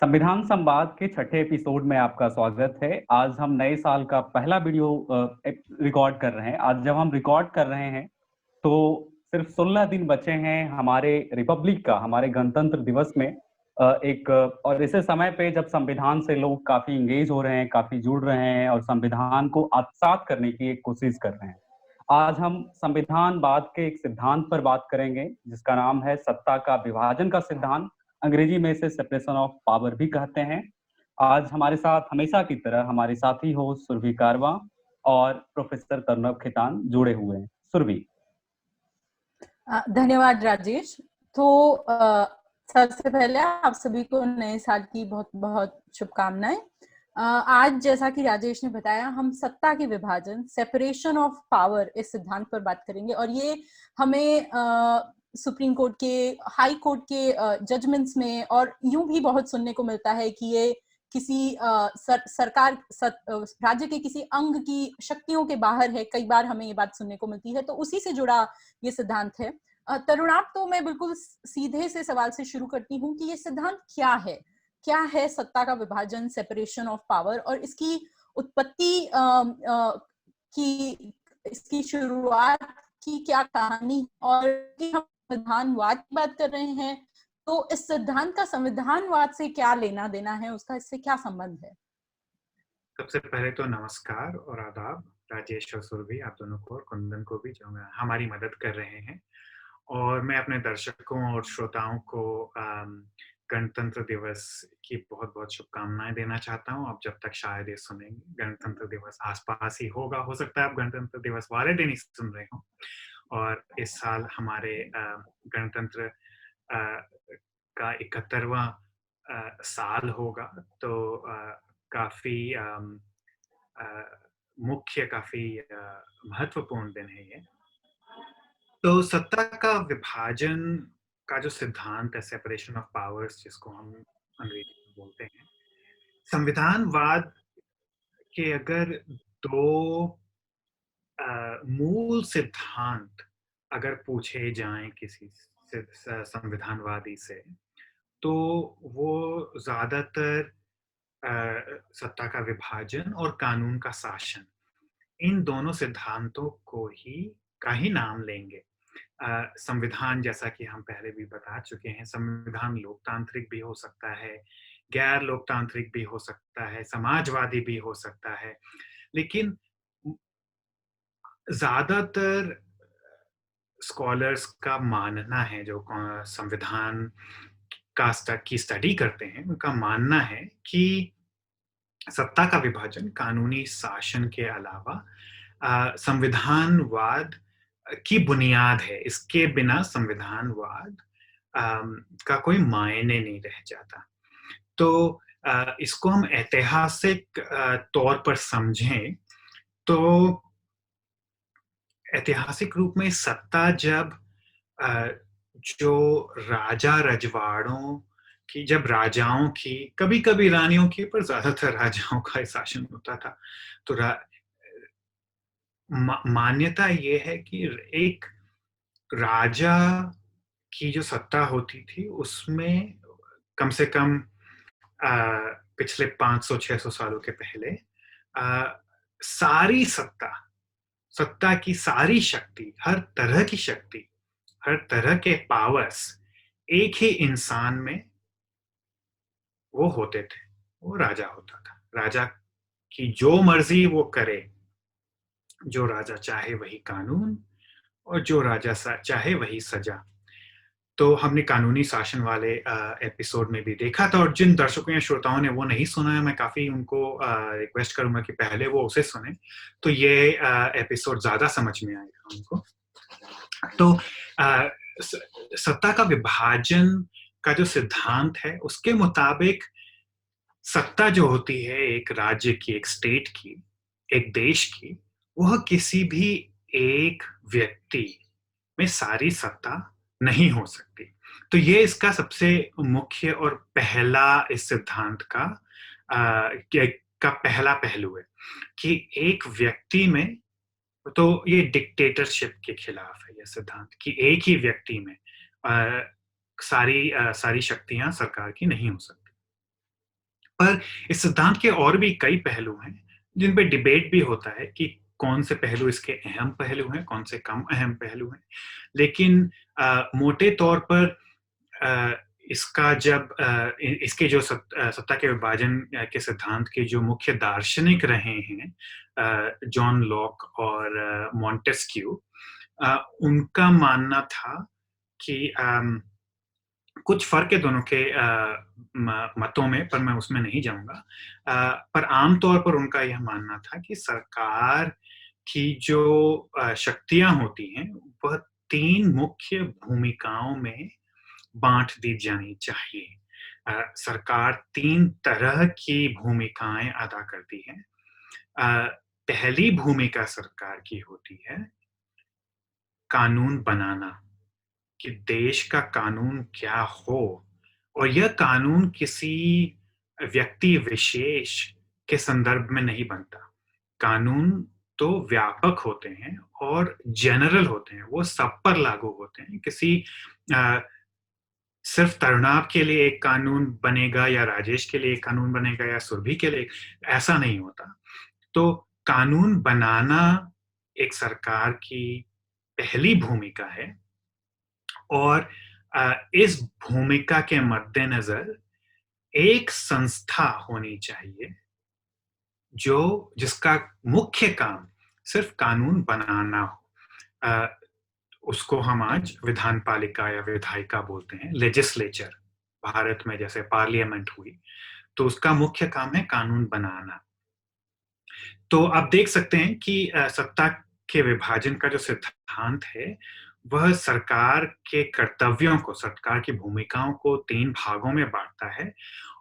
संविधान संवाद के छठे एपिसोड में आपका स्वागत है। आज हम नए साल का पहला वीडियो रिकॉर्ड कर रहे हैं। आज जब हम रिकॉर्ड कर रहे हैं तो सिर्फ 16 दिन बचे हैं हमारे रिपब्लिक का, हमारे गणतंत्र दिवस में। और इसे समय पे जब संविधान से लोग काफी इंगेज हो रहे हैं, काफी जुड़ रहे हैं और संविधान को आत्मसात करने की एक कोशिश कर रहे हैं। आज हम संविधानवाद के एक सिद्धांत पर बात करेंगे जिसका नाम है सत्ता का विभाजन का सिद्धांत। अंग्रेजी में इसे सेपरेशन ऑफ पावर भी कहते हैं। आज हमारे साथ हमेशा की तरह हमारे साथी हो सुरभि कारवा और प्रोफेसर तर्नव खेतान जुड़े हुए हैं। सुरभि। धन्यवाद राजेश। तो सबसे पहले आप सभी को नए साल की बहुत बहुत शुभकामनाएं। आज जैसा कि राजेश ने बताया, हम सत्ता के विभाजन, सेपरेशन ऑफ पावर, इस सिद्धांत पर बात करेंगे। और ये हमें सुप्रीम कोर्ट के, हाई कोर्ट के जजमेंट्स में और यूं भी बहुत सुनने को मिलता है कि ये किसी राज्य के किसी अंग की शक्तियों के बाहर है। कई बार हमें ये बात सुनने को मिलती है, तो उसी से जुड़ा ये सिद्धांत है। तरुणाप, तो मैं बिल्कुल सीधे से सवाल से शुरू करती हूँ कि ये सिद्धांत क्या है सत्ता का विभाजन, सेपरेशन ऑफ पावर, और इसकी उत्पत्ति की, इसकी शुरुआत की क्या कहानी, और कि हम संविधानवाद की बात कर रहे हैं तो इस सिद्धांत का संविधानवाद से क्या लेना देना है, उसका इससे क्या संबंध है? सबसे पहले तो नमस्कार और आदाब राजेश और सुरभि, आप दोनों को और कुंदन को भी, जो हमारी मदद कर रहे हैं। और मैं अपने दर्शकों और श्रोताओं को गणतंत्र दिवस की बहुत बहुत शुभकामनाएं देना चाहता हूं। अब जब तक शायद ये सुनेंगे, गणतंत्र दिवस आसपास ही होगा, हो सकता है आप गणतंत्र दिवस वाले दिन ही सुन रहे हो। और इस साल हमारे गणतंत्र का 71वां साल होगा, तो काफी मुख्य, काफी महत्वपूर्ण दिन है ये। तो सत्ता का विभाजन का जो सिद्धांत है, सेपरेशन ऑफ पावर्स, जिसको हम अंग्रेजी में बोलते हैं, संविधानवाद के अगर दो मूल सिद्धांत अगर पूछे जाएं किसी संविधानवादी से, तो वो ज्यादातर सत्ता का विभाजन और कानून का शासन, इन दोनों सिद्धांतों का ही नाम लेंगे। संविधान, जैसा कि हम पहले भी बता चुके हैं, संविधान लोकतांत्रिक भी हो सकता है, गैर लोकतांत्रिक भी हो सकता है, समाजवादी भी हो सकता है। लेकिन ज्यादातर स्कॉलर्स का मानना है, जो संविधान की स्टडी करते हैं, उनका मानना है कि सत्ता का विभाजन कानूनी शासन के अलावा संविधानवाद की बुनियाद है। इसके बिना संविधानवाद का कोई मायने नहीं रह जाता। तो इसको हम ऐतिहासिक तौर पर समझें तो ऐतिहासिक रूप में सत्ता जब जो राजा रजवाड़ों की, जब राजाओं की, कभी कभी रानियों की, पर ज्यादातर राजाओं का शासन होता था, तो मान्यता ये है कि एक राजा की जो सत्ता होती थी उसमें कम से कम पिछले 500-600 सालों के पहले सारी सत्ता की सारी शक्ति, हर तरह की शक्ति, हर तरह के पावर्स एक ही इंसान में वो होते थे। वो राजा होता था। राजा की जो मर्जी वो करे, जो राजा चाहे वही कानून, और जो राजा चाहे वही सजा। तो हमने कानूनी शासन वाले एपिसोड में भी देखा था, और जिन दर्शकों या श्रोताओं ने वो नहीं सुना है, मैं काफी उनको रिक्वेस्ट करूंगा कि पहले वो उसे सुने, तो ये एपिसोड ज्यादा समझ में आएगा उनको। तो सत्ता का विभाजन का जो सिद्धांत है, उसके मुताबिक सत्ता जो होती है एक राज्य की, एक स्टेट की, एक देश की, वह किसी भी एक व्यक्ति में सारी सत्ता नहीं हो सकती। तो ये इसका सबसे मुख्य और पहला, इस सिद्धांत का पहला पहलू है कि एक व्यक्ति में, तो ये डिक्टेटरशिप के खिलाफ है यह सिद्धांत, कि एक ही व्यक्ति में सारी शक्तियां सरकार की नहीं हो सकती। पर इस सिद्धांत के और भी कई पहलू हैं जिन पे डिबेट भी होता है कि कौन से पहलू इसके अहम पहलू हैं, कौन से कम अहम पहलू हैं। लेकिन मोटे तौर पर इसका जब इसके जो सत्ता के विभाजन के सिद्धांत के जो मुख्य दार्शनिक रहे हैं जॉन लॉक और मॉन्टेस्क्यू, उनका मानना था कि कुछ फर्क है दोनों के मतों में, पर मैं उसमें नहीं जाऊंगा। पर आमतौर पर उनका यह मानना था कि सरकार की जो शक्तियां होती हैं वह 3 मुख्य भूमिकाओं में बांट दी जानी चाहिए। सरकार 3 तरह की भूमिकाएं अदा करती है। पहली भूमिका सरकार की होती है कानून बनाना, कि देश का कानून क्या हो, और यह कानून किसी व्यक्ति विशेष के संदर्भ में नहीं बनता। कानून तो व्यापक होते हैं और जनरल होते हैं, वो सब पर लागू होते हैं। किसी सिर्फ तरुणाब के लिए एक कानून बनेगा या राजेश के लिए एक कानून बनेगा या सुरभि के लिए, ऐसा नहीं होता। तो कानून बनाना एक सरकार की पहली भूमिका है, और इस भूमिका के मद्देनजर एक संस्था होनी चाहिए जिसका मुख्य काम सिर्फ कानून बनाना हो। उसको हम आज विधान पालिका या विधायिका बोलते हैं, लेजिस्लेचर। भारत में जैसे पार्लियामेंट हुई, तो उसका मुख्य काम है कानून बनाना। तो आप देख सकते हैं कि सत्ता के विभाजन का जो सिद्धांत है वह सरकार के कर्तव्यों को, सरकार की भूमिकाओं को 3 भागों में बांटता है,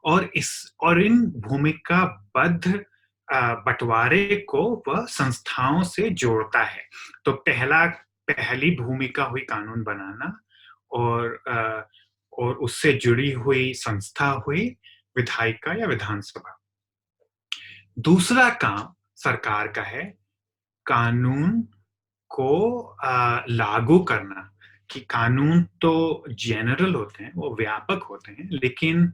और इन भूमिकाबद्ध बंटवारे को वह संस्थाओं से जोड़ता है। तो पहली भूमिका हुई कानून बनाना, और उससे जुड़ी हुई संस्था हुई विधायिका या विधानसभा। दूसरा काम सरकार का है कानून को लागू करना, कि कानून तो जनरल होते हैं, वो व्यापक होते हैं, लेकिन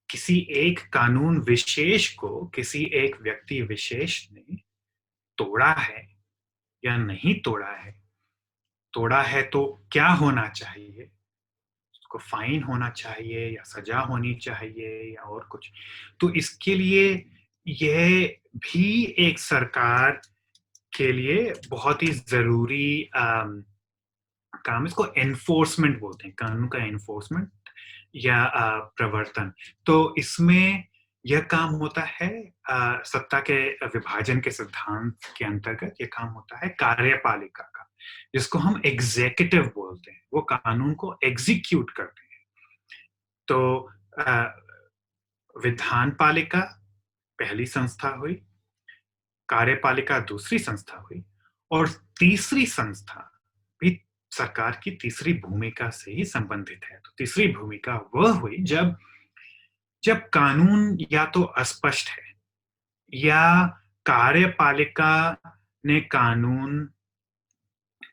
किसी एक कानून विशेष को किसी एक व्यक्ति विशेष ने तोड़ा है या नहीं तोड़ा है तो क्या होना चाहिए, उसको फाइन होना चाहिए या सजा होनी चाहिए या और कुछ। तो इसके लिए यह भी एक सरकार के लिए बहुत ही जरूरी काम, इसको एनफोर्समेंट बोलते हैं, कानून का एनफोर्समेंट या प्रवर्तन। तो इसमें यह काम होता है सत्ता के विभाजन के सिद्धांत के अंतर्गत, यह काम होता है कार्यपालिका का, जिसको हम एग्जीक्यूटिव बोलते हैं। वो कानून को एग्जीक्यूट करते हैं। तो विधान पालिका पहली संस्था हुई, कार्यपालिका दूसरी संस्था हुई, और तीसरी संस्था भी सरकार की तीसरी भूमिका से ही संबंधित है। तो तीसरी भूमिका वह हुई जब कानून या तो अस्पष्ट है या कार्यपालिका ने कानून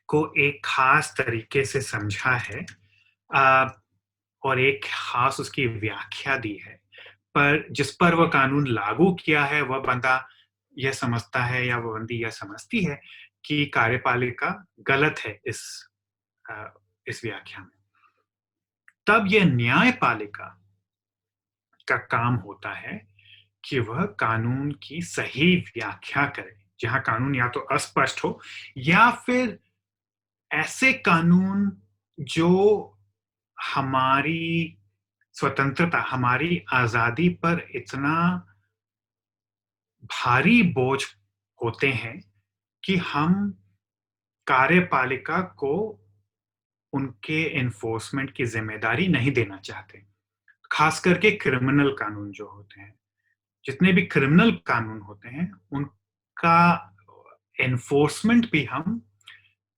को एक खास तरीके से समझा है और एक खास उसकी व्याख्या दी है, पर जिस पर वह कानून लागू किया है वह बंदा यह समझता है या वह बंदी यह समझती है कि कार्यपालिका गलत है इस व्याख्या में, तब यह न्यायपालिका का काम होता है कि वह कानून की सही व्याख्या करे, जहां कानून या तो अस्पष्ट हो या फिर ऐसे कानून जो हमारी स्वतंत्रता, हमारी आजादी पर इतना भारी बोझ होते हैं कि हम कार्यपालिका को उनके एनफोर्समेंट की जिम्मेदारी नहीं देना चाहते। खास करके क्रिमिनल कानून जो होते हैं, जितने भी क्रिमिनल कानून होते हैं, उनका एनफोर्समेंट भी हम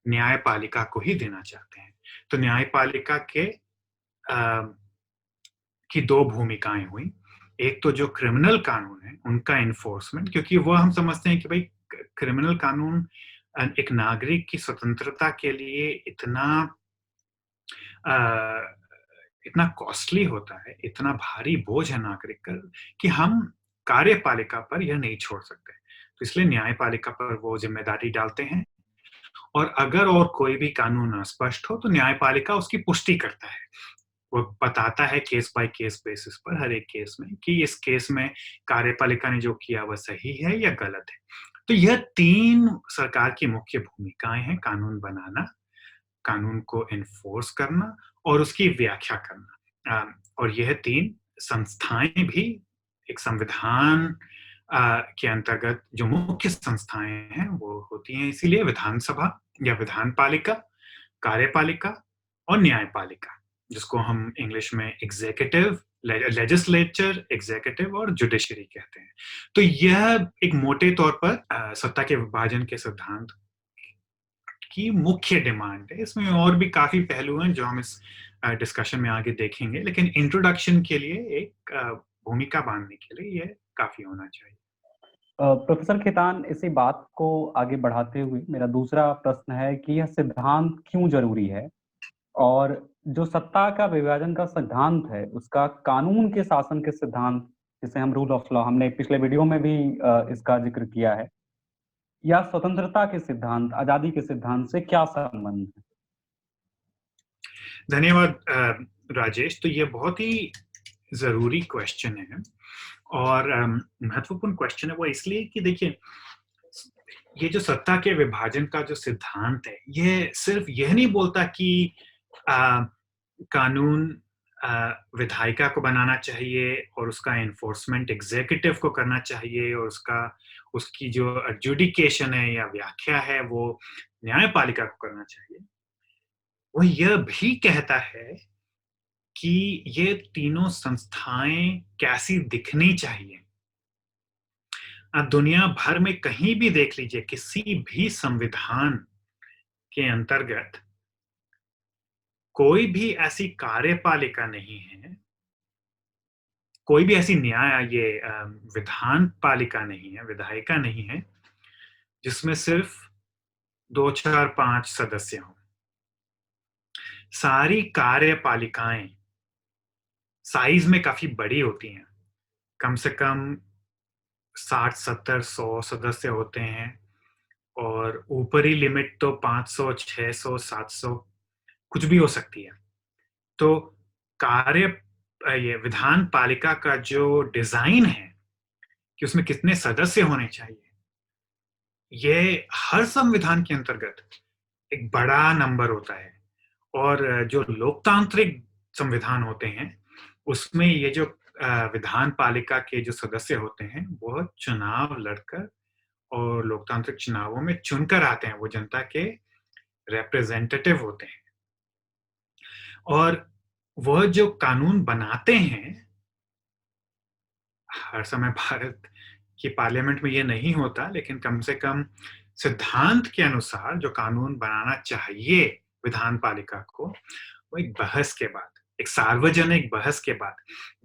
न्यायपालिका को ही देना चाहते हैं। तो न्यायपालिका की 2 भूमिकाएं हुई। एक तो जो क्रिमिनल कानून है उनका एनफोर्समेंट, क्योंकि वह हम समझते हैं कि भाई क्रिमिनल कानून एक नागरिक की स्वतंत्रता के लिए इतना कॉस्टली होता है, इतना भारी बोझ है नागरिक का कि हम कार्यपालिका पर यह नहीं छोड़ सकते। तो इसलिए न्यायपालिका पर वो जिम्मेदारी डालते हैं, और अगर और कोई भी कानून अस्पष्ट हो तो न्यायपालिका उसकी पुष्टि करता है। वो बताता है केस बाय केस बेसिस पर हर एक केस में कि इस केस में कार्यपालिका ने जो किया वह सही है या गलत है। तो यह 3 सरकार की मुख्य भूमिकाएं हैं: कानून बनाना, कानून को एनफोर्स करना और उसकी व्याख्या करना। और यह 3 संस्थाएं भी एक संविधान के अंतर्गत जो मुख्य संस्थाएं हैं वो होती हैं। इसीलिए विधानसभा या विधानपालिका, कार्यपालिका और न्यायपालिका, जिसको हम इंग्लिश में एग्जीक्यूटिव, लेजिस्लेचर, एग्जीक्यूटिव और जुडिशरी कहते हैं। तो यह एक मोटे तौर पर सत्ता के विभाजन के सिद्धांत की मुख्य डिमांड है। इसमें और भी काफी पहलू हैं जो हम इस डिस्कशन में आगे देखेंगे, लेकिन इंट्रोडक्शन के लिए एक भूमिका बांधने के लिए यह काफी होना चाहिए। प्रोफेसर खेतान, इसी बात को आगे बढ़ाते हुए मेरा दूसरा प्रश्न है कि यह सिद्धांत क्यों जरूरी है, और जो सत्ता का विभाजन का सिद्धांत है उसका कानून के शासन के सिद्धांत, जिसे हम रूल ऑफ लॉ, हमने पिछले वीडियो में भी इसका जिक्र किया है, या स्वतंत्रता के सिद्धांत, आजादी के सिद्धांत से क्या संबंध है? धन्यवाद राजेश। तो ये बहुत ही जरूरी क्वेश्चन है और महत्वपूर्ण क्वेश्चन है वो इसलिए कि देखिए, ये जो सत्ता के विभाजन का जो सिद्धांत है, ये सिर्फ यह नहीं बोलता कि कानून विधायिका को बनाना चाहिए और उसका एनफोर्समेंट एग्जीक्यूटिव को करना चाहिए, और उसकी जो एडजुडिकेशन है या व्याख्या है वो न्यायपालिका को करना चाहिए। वो यह भी कहता है कि ये तीनों संस्थाएं कैसी दिखनी चाहिए। आप दुनिया भर में कहीं भी देख लीजिए, किसी भी संविधान के अंतर्गत कोई भी ऐसी कार्यपालिका नहीं है, कोई भी ऐसी विधान पालिका नहीं है, विधायिका नहीं है, जिसमें सिर्फ 2, 4, 5 सदस्य हों। सारी कार्यपालिकाएं साइज में काफी बड़ी होती हैं, कम से कम 60, 70, 100 सदस्य होते हैं, और ऊपरी लिमिट तो 500, 600, 700 कुछ भी हो सकती है। तो ये विधान पालिका का जो डिजाइन है कि उसमें कितने सदस्य होने चाहिए, ये हर संविधान के अंतर्गत एक बड़ा नंबर होता है। और जो लोकतांत्रिक संविधान होते हैं उसमें ये जो विधान पालिका के जो सदस्य होते हैं वो चुनाव लड़कर और लोकतांत्रिक चुनावों में चुनकर आते हैं, वो जनता के रिप्रेजेंटेटिव होते हैं। और वह जो कानून बनाते हैं, हर समय भारत की पार्लियामेंट में ये नहीं होता, लेकिन कम से कम सिद्धांत के अनुसार जो कानून बनाना चाहिए विधान पालिका को, वो एक बहस के बाद, एक सार्वजनिक बहस के बाद,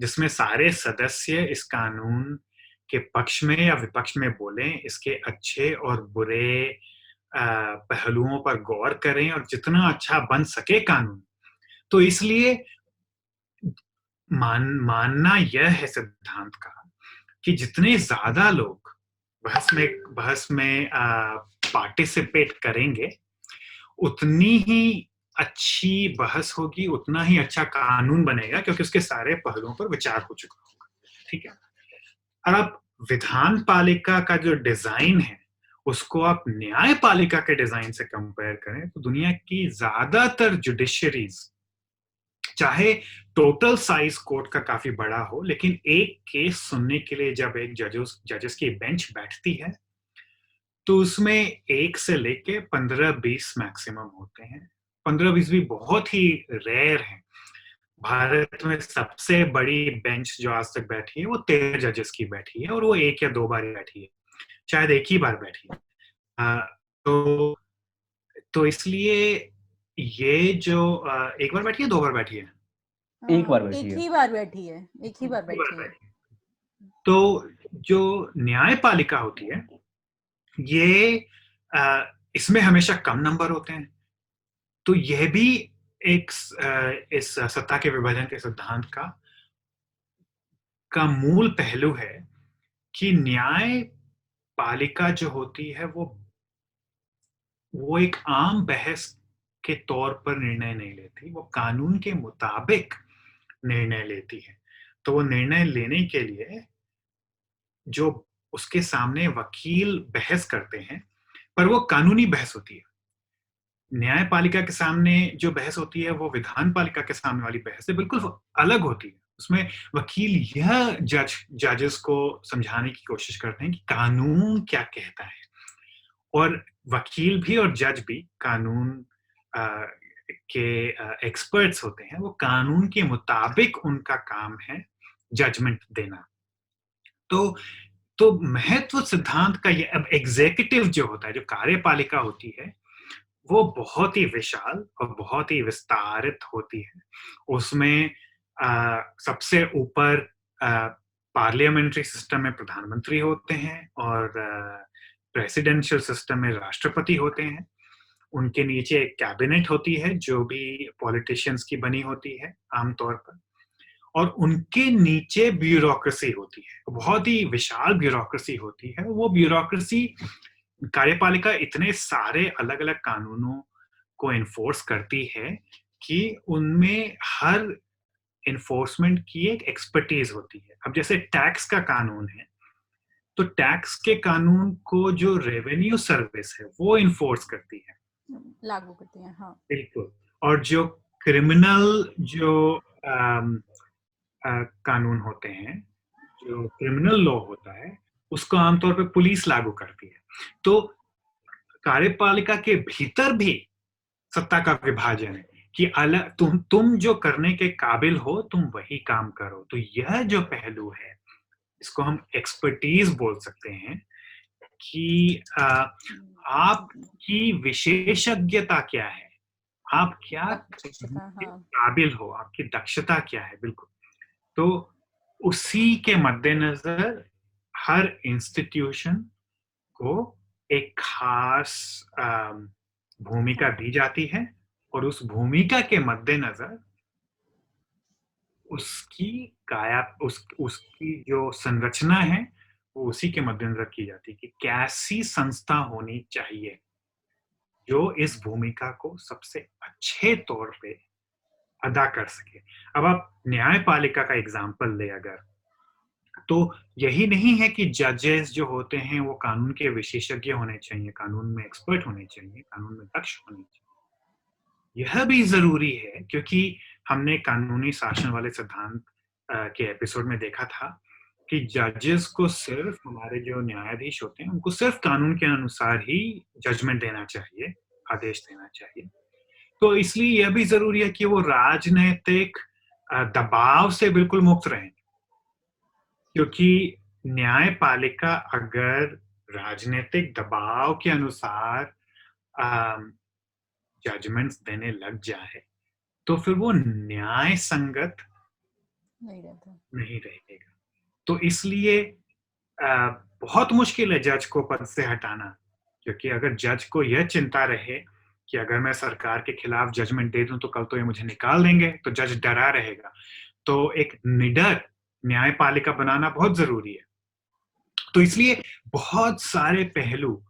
जिसमें सारे सदस्य इस कानून के पक्ष में या विपक्ष में बोलें, इसके अच्छे और बुरे पहलुओं पर गौर करें और जितना अच्छा बन सके कानून। तो इसलिए मानना यह है सिद्धांत का कि जितने ज्यादा लोग बहस में पार्टिसिपेट करेंगे, उतनी ही अच्छी बहस होगी, उतना ही अच्छा कानून बनेगा, क्योंकि उसके सारे पहलुओं पर विचार हो चुका होगा। ठीक है। और अब विधान पालिका का जो डिजाइन है उसको आप न्यायपालिका के डिजाइन से कंपेयर करें तो दुनिया की ज्यादातर जुडिशरीज, चाहे टोटल साइज कोर्ट का काफी बड़ा हो, लेकिन एक केस सुनने के लिए जब एक जजेस की बेंच बैठती है तो उसमें 1 से लेके 15-20 मैक्सिमम होते हैं। 15-20 भी बहुत ही रेयर है। भारत में सबसे बड़ी बेंच जो आज तक बैठी है वो 13 जजेस की बैठी है, और वो 1 या 2 बार बैठी है, शायद 1 ही बार बैठी है। तो इसलिए ये जो 1 बार बैठी है, 2 बार बैठी है, 1 बार बैठी है, 1 ही बार बैठी है, 1 ही बार बैठी है। तो जो न्यायपालिका होती है ये इसमें हमेशा कम नंबर होते हैं। तो यह भी इस सत्ता के विभाजन के सिद्धांत का मूल पहलू है कि न्याय पालिका जो होती है वो एक आम बहस के तौर पर निर्णय नहीं लेती, वो कानून के मुताबिक निर्णय लेती है। तो वो निर्णय लेने के लिए जो उसके सामने वकील बहस करते हैं, पर वो कानूनी बहस होती है। न्यायपालिका के सामने जो बहस होती है वो विधान पालिका के सामने वाली बहस से बिल्कुल अलग होती है। उसमें वकील यह जजेस को समझाने की कोशिश करते हैं कि कानून क्या कहता है, और वकील भी और जज भी कानून के एक्सपर्ट्स होते हैं। वो कानून के मुताबिक उनका काम है जजमेंट देना। तो महत्व सिद्धांत का ये, अब एग्जीक्यूटिव जो होता है, जो कार्यपालिका होती है, वो बहुत ही विशाल और बहुत ही विस्तारित होती है। उसमें सबसे ऊपर पार्लियामेंट्री सिस्टम में प्रधानमंत्री होते हैं और प्रेसिडेंशियल सिस्टम में राष्ट्रपति होते हैं। उनके नीचे एक कैबिनेट होती है जो भी पॉलिटिशियंस की बनी होती है आमतौर पर, और उनके नीचे ब्यूरोक्रेसी होती है, बहुत ही विशाल ब्यूरोक्रेसी होती है। वो ब्यूरोक्रेसी, कार्यपालिका इतने सारे अलग अलग कानूनों को एनफोर्स करती है कि उनमें हर एनफोर्समेंट की एक एक्सपर्टीज होती है। अब जैसे टैक्स का कानून है, तो टैक्स के कानून को जो रेवेन्यू सर्विस है वो इन्फोर्स करती है, लागू करती है। हाँ, बिल्कुल। और जो क्रिमिनल कानून होते हैं, जो क्रिमिनल लॉ होता है, उसको आमतौर पे पुलिस लागू करती है। तो कार्यपालिका के भीतर भी सत्ता का विभाजन है कि अलग तुम जो करने के काबिल हो तुम वही काम करो। तो यह जो पहलू है, इसको हम एक्सपर्टीज बोल सकते हैं कि आपकी विशेषज्ञता क्या है, आप क्या काबिल हो, आपकी दक्षता क्या है। बिल्कुल। तो उसी के मद्देनजर हर इंस्टीट्यूशन को एक खास भूमिका दी जाती है, और उस भूमिका के मद्देनजर उसकी जो संरचना है वो उसी के मद्देनजर की जाती है कि कैसी संस्था होनी चाहिए जो इस भूमिका को सबसे अच्छे तौर पे अदा कर सके। अब आप न्यायपालिका का एग्जाम्पल ले अगर, तो यही नहीं है कि जजेस जो होते हैं वो कानून के विशेषज्ञ होने चाहिए, कानून में एक्सपर्ट होने चाहिए, कानून में दक्ष होने चाहिए। यह भी जरूरी है क्योंकि हमने कानूनी शासन वाले सिद्धांत के एपिसोड में देखा था कि जजेस को सिर्फ, हमारे जो न्यायाधीश होते हैं उनको सिर्फ कानून के अनुसार ही जजमेंट देना चाहिए, आदेश देना चाहिए। तो इसलिए यह भी जरूरी है कि वो राजनीतिक दबाव से बिल्कुल मुक्त रहें, क्योंकि न्यायपालिका अगर राजनीतिक दबाव के अनुसार जजमेंट्स देने लग जाए तो फिर वो न्याय संगत नहीं रहेगा। तो इसलिए बहुत मुश्किल है जज को पद से हटाना, क्योंकि अगर जज को यह चिंता रहे कि अगर मैं सरकार के खिलाफ जजमेंट दे दूं तो कल तो ये मुझे निकाल देंगे, तो जज डरा रहेगा। तो एक निडर न्यायपालिका बनाना बहुत जरूरी है। तो इसलिए बहुत सारे पहलू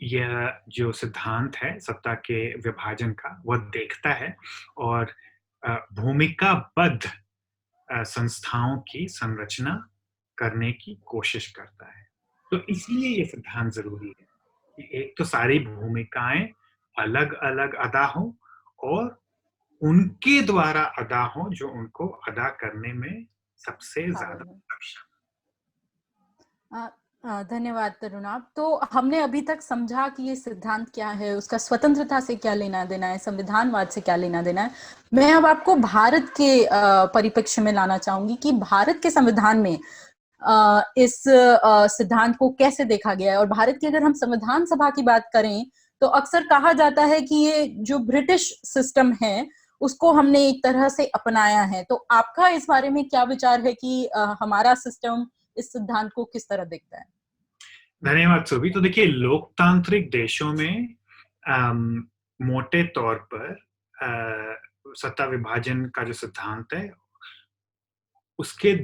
यह जो सिद्धांत है सत्ता के विभाजन का वह देखता है, और भूमिकाबद्ध संस्थाओं की संरचना करने की कोशिश करता है। तो इसलिए ये सिद्धांत जरूरी है कि एक तो सारी भूमिकाएं अलग अलग अदा हो और उनके द्वारा अदा हो जो उनको अदा करने में सबसे ज्यादा सक्षम। धन्यवाद तरुणाब। तो हमने अभी तक समझा कि ये सिद्धांत क्या है, उसका स्वतंत्रता से क्या लेना देना है, संविधानवाद से क्या लेना देना है। मैं अब आपको भारत के परिप्रेक्ष्य में लाना चाहूंगी कि भारत के संविधान में इस सिद्धांत को कैसे देखा गया है। और भारत की अगर हम संविधान सभा की बात करें तो अक्सर कहा जाता है कि ये जो ब्रिटिश सिस्टम है उसको हमने एक तरह से अपनाया है। तो आपका इस बारे में क्या विचार है कि हमारा सिस्टम इस सिद्धांत को किस तरह देखता है? धन्यवाद सुभी। तो देखिए, लोकतांत्रिक देशों में मोटे तौर पर सत्ता विभाजन का जो सिद्धांत है उसके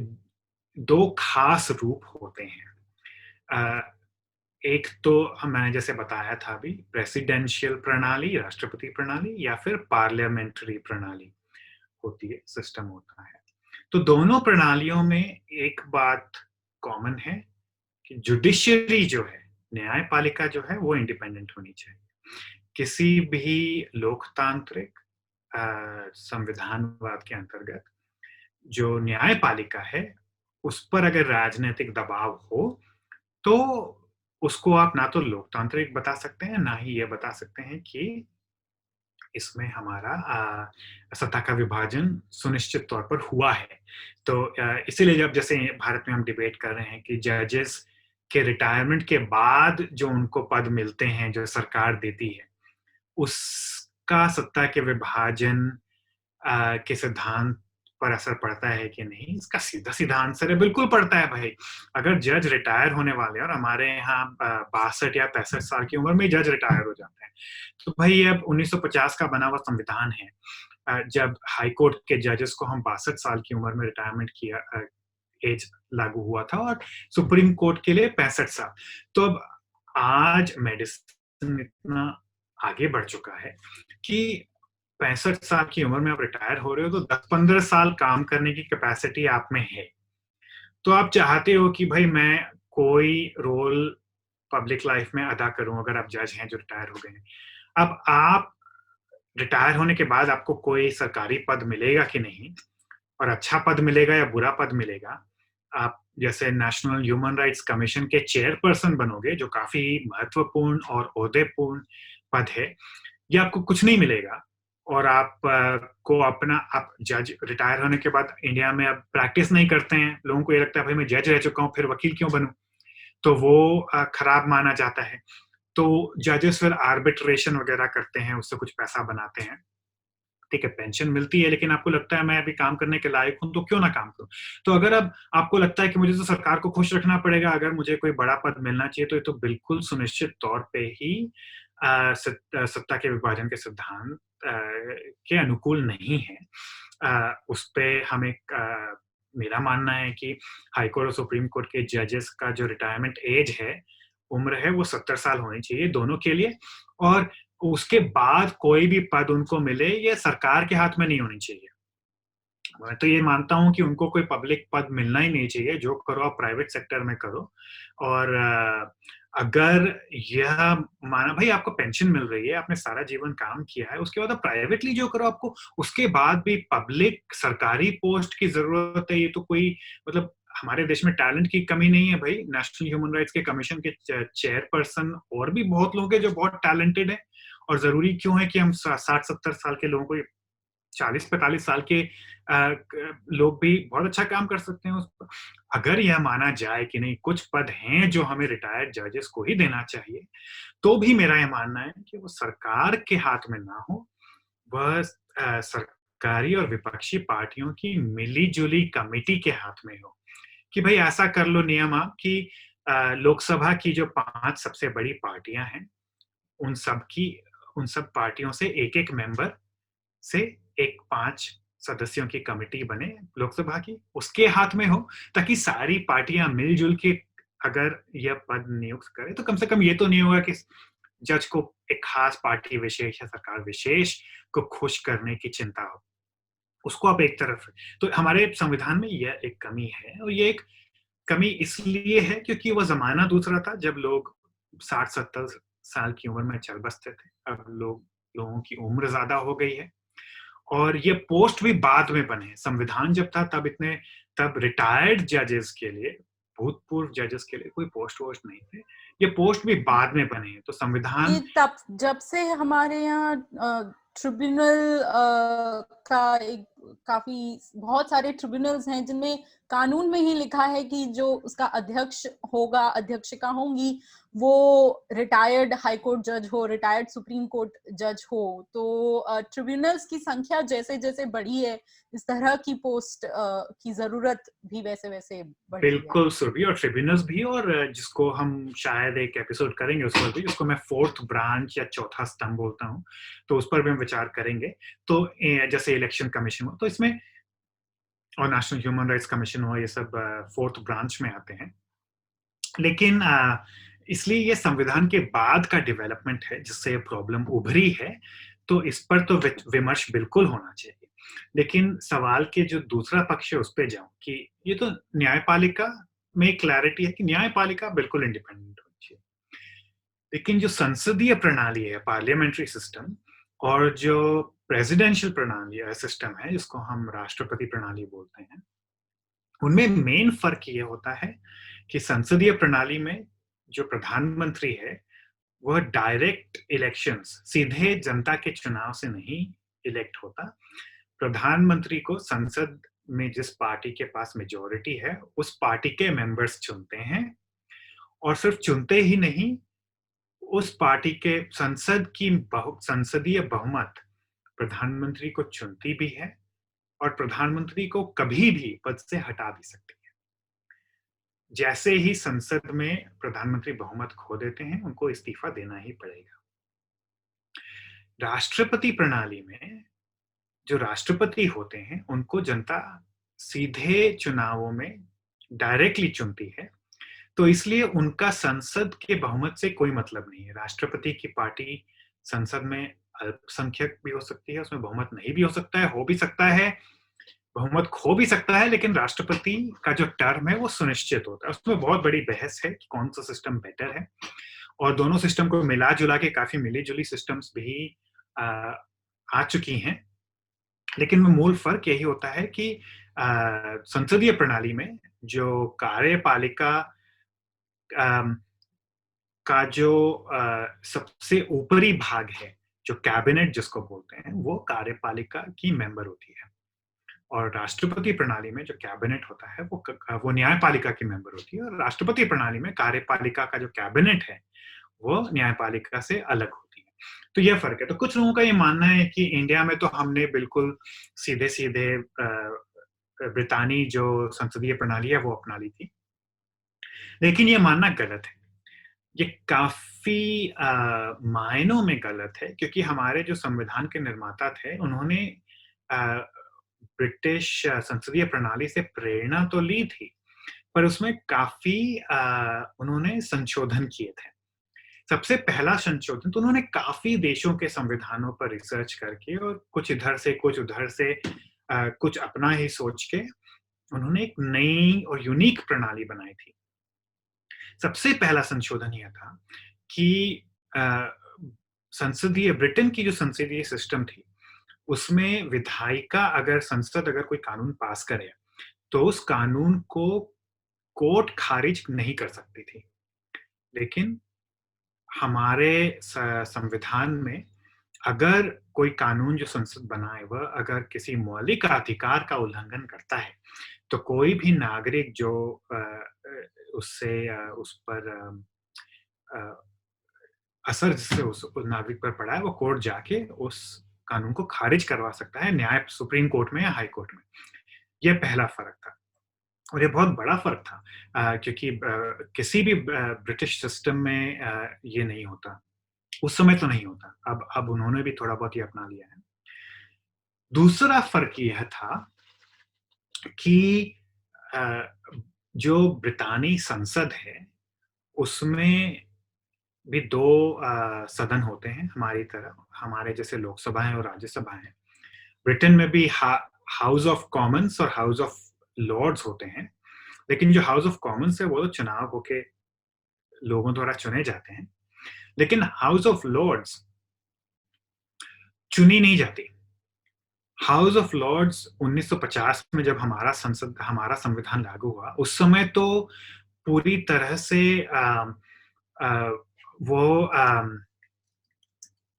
दो खास रूप होते हैं। एक तो मैंने जैसे बताया था अभी, प्रेसिडेंशियल प्रणाली, राष्ट्रपति प्रणाली, या फिर पार्लियामेंट्री प्रणाली होती है, सिस्टम होता है। तो दोनों प्रणालियों में एक बात कॉमन है कि जुडिशरी जो है, न्यायपालिका जो है, वो इंडिपेंडेंट होनी चाहिए। किसी भी लोकतांत्रिक संविधानवाद के अंतर्गत जो न्यायपालिका है उस पर अगर राजनीतिक दबाव हो तो उसको आप ना तो लोकतांत्रिक बता सकते हैं, ना ही ये बता सकते हैं कि इसमें हमारा सत्ता का विभाजन सुनिश्चित तौर पर हुआ है। तो इसीलिए जब जैसे भारत में हम डिबेट कर रहे हैं कि जजेस के रिटायरमेंट के बाद जो उनको पद मिलते हैं, जो सरकार देती है, उसका सत्ता के विभाजन के सिद्धांत पर असर पड़ता है कि नहीं, इसका सीधा सीधा आंसर है बिल्कुल पड़ता है भाई। अगर जज रिटायर होने वाले हैं, और हमारे यहाँ 62 या 65 साल की उम्र में जज रिटायर हो जाते हैं, तो भाई अब 1950 का बना हुआ संविधान है, जब हाई कोर्ट के जजेस को हम 62 साल की उम्र में रिटायरमेंट किया, एज लागू हुआ था, और सुप्रीम कोर्ट के लिए 65 साल। तो अब आज मेडिसिन इतना आगे बढ़ चुका है कि 65 साल की उम्र में आप रिटायर हो रहे हो तो 10-15 साल काम करने की कैपेसिटी आप में है। तो आप चाहते हो कि भाई मैं कोई रोल पब्लिक लाइफ में अदा करूं, अगर आप जज हैं जो रिटायर हो गए हैं। अब आप रिटायर होने के बाद आपको कोई सरकारी पद मिलेगा कि नहीं, और अच्छा पद मिलेगा या बुरा पद मिलेगा, आप जैसे नेशनल ह्यूमन राइट्स कमीशन के चेयरपर्सन बनोगे, जो काफी महत्वपूर्ण और ओहदेपूर्ण पद है, या आपको कुछ नहीं मिलेगा, और आप को अपना, आप जज रिटायर होने के बाद इंडिया में अब प्रैक्टिस नहीं करते हैं, लोगों को ये लगता है भाई मैं जज रह चुका हूँ, फिर वकील क्यों बनूं, तो वो खराब माना जाता है। तो जजेस फिर आर्बिट्रेशन वगैरह करते हैं, उससे कुछ पैसा बनाते हैं, ठीक है, पेंशन मिलती है, लेकिन आपको लगता है मैं अभी काम करने के लायक हूं तो क्यों ना काम करूं। तो अगर अब आपको लगता है कि मुझे तो सरकार को खुश रखना पड़ेगा, अगर मुझे कोई बड़ा पद मिलना चाहिए, तो ये तो बिल्कुल सुनिश्चित तौर पे ही सत्ता के विभाजन के सिद्धांत के अनुकूल नहीं है। उस पे हमें मेरा मानना है कि हाई कोर्ट और सुप्रीम कोर्ट के जजेस का जो रिटायरमेंट एज है, उम्र है, वो 70 साल होनी चाहिए दोनों के लिए, और उसके बाद कोई भी पद उनको मिले ये सरकार के हाथ में नहीं होनी चाहिए। मैं तो ये मानता हूँ कि उनको कोई पब्लिक पद मिलना ही नहीं चाहिए, जो करो आप प्राइवेट सेक्टर में करो। और अगर यह माना भाई आपको पेंशन मिल रही है, आपने सारा जीवन काम किया है, उसके बाद आप प्राइवेटली जो करो, आपको उसके बाद भी पब्लिक सरकारी पोस्ट की जरूरत है, ये तो कोई मतलब हमारे देश में टैलेंट की कमी नहीं है भाई। नेशनल ह्यूमन राइट्स के कमीशन के चेयरपर्सन और भी बहुत लोग हैं जो बहुत टैलेंटेड है, और जरूरी क्यों है कि हम 60-70 साल के लोगों को, 40-45 साल के लोग भी बहुत अच्छा काम कर सकते हैं उस पर। अगर यह माना जाए कि नहीं कुछ पद हैं जो हमें रिटायर्ड जजेस को ही देना चाहिए, तो भी मेरा यह मानना है कि वो सरकार के हाथ में ना हो, वह सरकारी और विपक्षी पार्टियों की मिली-जुली कमेटी के हाथ में हो, कि भाई ऐसा कर लो नियम आप कि लोकसभा की जो 5 सबसे बड़ी पार्टियां हैं, उन सब पार्टियों से एक-एक मेंबर से एक 5 सदस्यों की कमेटी बने लोकसभा की, उसके हाथ में हो, ताकि सारी पार्टियां मिलजुल के अगर यह पद नियुक्त करे, तो कम से कम ये तो नहीं होगा कि जज को एक खास पार्टी विशेष या सरकार विशेष को खुश करने की चिंता हो, उसको आप एक तरफ। तो हमारे संविधान में यह एक कमी है, और ये एक कमी इसलिए है क्योंकि वह जमाना दूसरा था, जब लोग 60-70 साल की उम्र में चल बसते थे। अब लोगों की उम्र ज्यादा हो गई है, और ये पोस्ट भी बाद में बने। संविधान जब था तब रिटायर्ड जजेस के लिए, भूतपूर्व जजेस के लिए कोई पोस्ट वोस्ट नहीं थे, ये पोस्ट भी बाद में बने हैं। तो संविधान तब जब से हमारे यहाँ ट्रिब्यूनल का एक काफी बहुत सारे ट्रिब्यूनल्स हैं जिनमें कानून में ही लिखा है कि जो उसका अध्यक्ष होगा, अध्यक्षिका होंगी, वो रिटायर्ड हाई कोर्ट जज हो, रिटायर्ड सुप्रीम कोर्ट जज हो। तो ट्रिब्यूनल्स की संख्या जैसे जैसे बढ़ी है, इस तरह की पोस्ट की जरूरत भी वैसे वैसे बढ़ी है। बिल्कुल सुरभि, और ट्रिब्यूनल्स भी, और जिसको हम शायद एक एपिसोड करेंगे उस पर भी, जिसको मैं फोर्थ ब्रांच या चौथा स्तंभ बोलता हूँ, तो उस पर भी हम विचार करेंगे तो जैसे इलेक्शन कमीशन हो तो इसमें, और नेशनल ह्यूमन राइट्स कमीशन हो, ये सब फोर्थ ब्रांच में आते हैं। लेकिन इसलिए ये संविधान के बाद का डेवलपमेंट है जिससे ये प्रॉब्लम उभरी है, तो इस पर तो विमर्श बिल्कुल होना चाहिए। लेकिन सवाल के जो दूसरा पक्ष है उस पे जाऊं कि ये तो न्यायपालिका में क्लैरिटी है कि न्यायपालिका बिल्कुल इंडिपेंडेंट होनी चाहिए, लेकिन जो संसदीय प्रणाली है, पार्लियामेंट्री सिस्टम, और जो प्रेसिडेंशियल प्रणाली सिस्टम है जिसको हम राष्ट्रपति प्रणाली बोलते हैं, उनमें मेन फर्क ये होता है कि संसदीय प्रणाली में जो प्रधानमंत्री है वह डायरेक्ट इलेक्शंस, सीधे जनता के चुनाव से नहीं इलेक्ट होता। प्रधानमंत्री को संसद में जिस पार्टी के पास मेजॉरिटी है उस पार्टी के मेंबर्स चुनते हैं, और सिर्फ चुनते ही नहीं, उस पार्टी के संसदीय बहुमत प्रधानमंत्री को चुनती भी है और प्रधानमंत्री को कभी भी पद से हटा भी सकती है। जैसे ही संसद में प्रधानमंत्री बहुमत खो देते हैं उनको इस्तीफा देना ही पड़ेगा। राष्ट्रपति प्रणाली में जो राष्ट्रपति होते हैं उनको जनता सीधे चुनावों में डायरेक्टली चुनती है, तो इसलिए उनका संसद के बहुमत से कोई मतलब नहीं है। राष्ट्रपति की पार्टी संसद में अल्पसंख्यक भी हो सकती है, उसमें बहुमत नहीं भी हो सकता है, हो भी सकता है, बहुमत खो भी सकता है, लेकिन राष्ट्रपति का जो टर्म है वो सुनिश्चित होता है। उसमें बहुत बड़ी बहस है कि कौन सा सिस्टम बेटर है, और दोनों सिस्टम को मिला जुला के काफी मिली जुली सिस्टम्स भी आ चुकी हैं। लेकिन मूल फर्क यही होता है कि संसदीय प्रणाली में जो कार्यपालिका का जो सबसे ऊपरी भाग है, जो कैबिनेट जिसको बोलते हैं, वो कार्यपालिका की मेंबर होती है, और राष्ट्रपति प्रणाली में जो कैबिनेट होता है वो न्यायपालिका की मेंबर होती है, और राष्ट्रपति प्रणाली में कार्यपालिका का जो कैबिनेट है वो न्यायपालिका से अलग होती है। तो यह फर्क है। तो कुछ लोगों का ये मानना है कि इंडिया में तो हमने बिल्कुल सीधे सीधे ब्रितानी जो संसदीय प्रणाली है वो अपना ली थी, लेकिन ये मानना गलत है। ये काफी मायनों में गलत है, क्योंकि हमारे जो संविधान के निर्माता थे उन्होंने ब्रिटिश संसदीय प्रणाली से प्रेरणा तो ली थी, पर उसमें काफी उन्होंने संशोधन किए थे। सबसे पहला संशोधन तो उन्होंने काफी देशों के संविधानों पर रिसर्च करके और कुछ इधर से कुछ उधर से कुछ अपना ही सोच के उन्होंने एक नई और यूनिक प्रणाली बनाई थी। सबसे पहला संशोधन यह था कि ब्रिटेन की जो संसदीय सिस्टम थी उसमें विधायिका संसद अगर कोई कानून पास करे तो उस कानून को कोर्ट खारिज नहीं कर सकती थी। लेकिन हमारे संविधान में अगर कोई कानून जो संसद बनाए वह अगर किसी मौलिक अधिकार का उल्लंघन करता है तो कोई भी नागरिक जो उससे उस पर असर जिससे उस नागरिक पर पड़ा है वो कोर्ट जाके उस कानून को खारिज करवा सकता है, न्याय सुप्रीम कोर्ट में या हाई कोर्ट में। यह पहला फर्क था, और ये बहुत बड़ा फर्क था क्योंकि किसी भी ब्रिटिश सिस्टम में ये नहीं होता, उस समय तो नहीं होता। अब उन्होंने भी थोड़ा बहुत ये अपना लिया है। दूसरा फर्क यह था कि जो ब्रितानी संसद है उसमें भी दो सदन होते हैं हमारी तरह, हमारे जैसे लोकसभा है और राज्यसभा है। ब्रिटेन में भी हाउस ऑफ कॉमन्स और हाउस ऑफ लॉर्ड्स होते हैं, लेकिन जो हाउस ऑफ कॉमन्स है वो तो चुनाव होके लोगों द्वारा चुने जाते हैं, लेकिन हाउस ऑफ लॉर्ड्स चुनी नहीं जाती। हाउस ऑफ लॉर्ड्स 1950 में जब हमारा संविधान लागू हुआ उस समय तो पूरी तरह से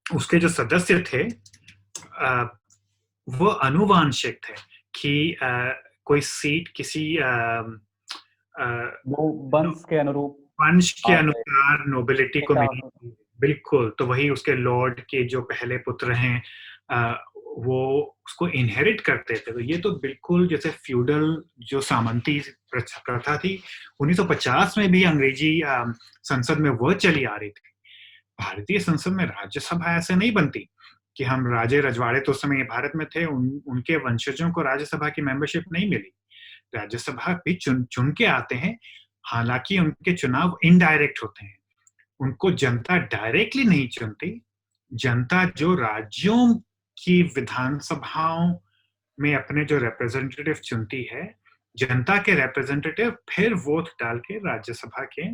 उसके जो सदस्य थे वो अनुवांशिक थे कि कोई सीट किसी वंश के अनुसार नोबिलिटी को मिली, बिल्कुल। तो वही उसके लॉर्ड के जो पहले पुत्र हैं वो उसको इनहेरिट करते थे। तो ये तो बिल्कुल जैसे फ्यूडल जो सामंती प्रथा थी 1950 में भी अंग्रेजी संसद में वह चली आ रही थी। भारतीय संसद में राज्यसभा ऐसे नहीं बनती कि हम राजे रजवाड़े तो उस समय भारत में थे, उनके वंशजों को राज्यसभा की मेंबरशिप नहीं मिली। राज्यसभा भी चुन के आते हैं, हालांकि उनके चुनाव इनडायरेक्ट होते हैं, उनको जनता डायरेक्टली नहीं चुनती। जनता जो राज्यों की विधानसभाओं में अपने जो रिप्रेजेंटेटिव चुनती है, जनता के रिप्रेजेंटेटिव फिर वोट डाल के राज्यसभा के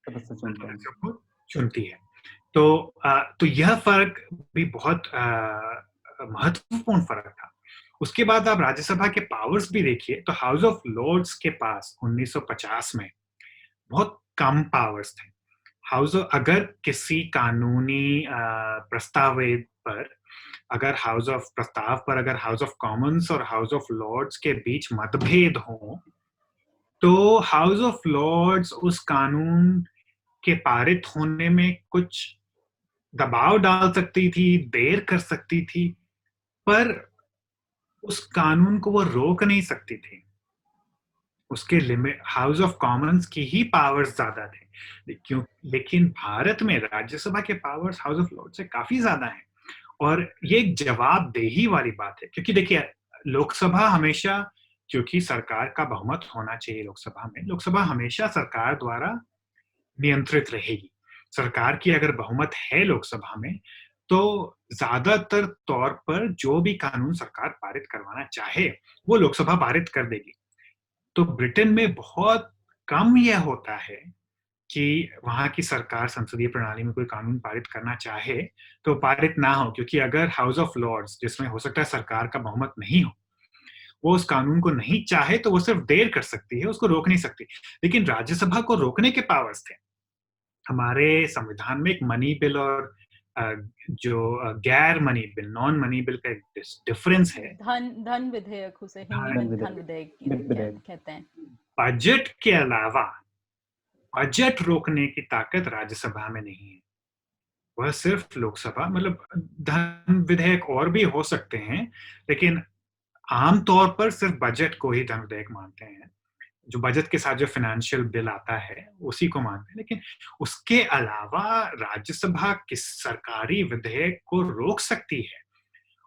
सदस्यों को चुनती है। तो यह फर्क भी बहुत महत्वपूर्ण फर्क था। उसके बाद आप राज्यसभा के पावर्स भी देखिए तो हाउस ऑफ लॉर्ड्स के पास 1950 में बहुत कम पावर्स थे। अगर किसी कानूनी प्रस्ताव पर अगर हाउस ऑफ कॉमन्स और हाउस ऑफ लॉर्ड्स के बीच मतभेद हो, तो हाउस ऑफ लॉर्ड्स उस कानून के पारित होने में कुछ दबाव डाल सकती थी, देर कर सकती थी, पर उस कानून को वो रोक नहीं सकती थी। उसके लिमिट हाउस ऑफ कॉमन्स की ही पावर्स ज्यादा थे, लेकिन भारत में राज्यसभा के पावर्स हाउस ऑफ लॉर्ड्स से काफी ज्यादा हैं। और ये एक जवाबदेही वाली बात है, क्योंकि देखिए लोकसभा हमेशा, क्योंकि सरकार का बहुमत होना चाहिए लोकसभा हमेशा सरकार द्वारा नियंत्रित रहेगी। सरकार की अगर बहुमत है लोकसभा में, तो ज्यादातर तौर पर जो भी कानून सरकार पारित करवाना चाहे वो लोकसभा पारित कर देगी। तो ब्रिटेन में बहुत कम यह होता है कि वहां की सरकार संसदीय प्रणाली में कोई कानून पारित करना चाहे तो पारित ना हो, क्योंकि अगर हाउस ऑफ लॉर्ड्स, जिसमें हो सकता है सरकार का बहुमत नहीं हो, वो उस कानून को नहीं चाहे तो वो सिर्फ देर कर सकती है, उसको रोक नहीं सकती। लेकिन राज्यसभा को रोकने के पावर्स थे। हमारे संविधान में एक मनी बिल और जो गैर money bill, non money bill का एक डिफरेंस है। धन विधेयक, उसे हिंदी में धन विधेयक कहते हैं। बजट के अलावा बजट रोकने की ताकत राज्यसभा में नहीं है, वह सिर्फ लोकसभा, मतलब धन विधेयक और भी हो सकते हैं, लेकिन आमतौर पर सिर्फ बजट को ही धन विधेयक मानते हैं। जो बजट के साथ जो फाइनेंशियल बिल आता है उसी को मानते हैं, लेकिन उसके अलावा राज्यसभा किस सरकारी विधेयक को रोक सकती है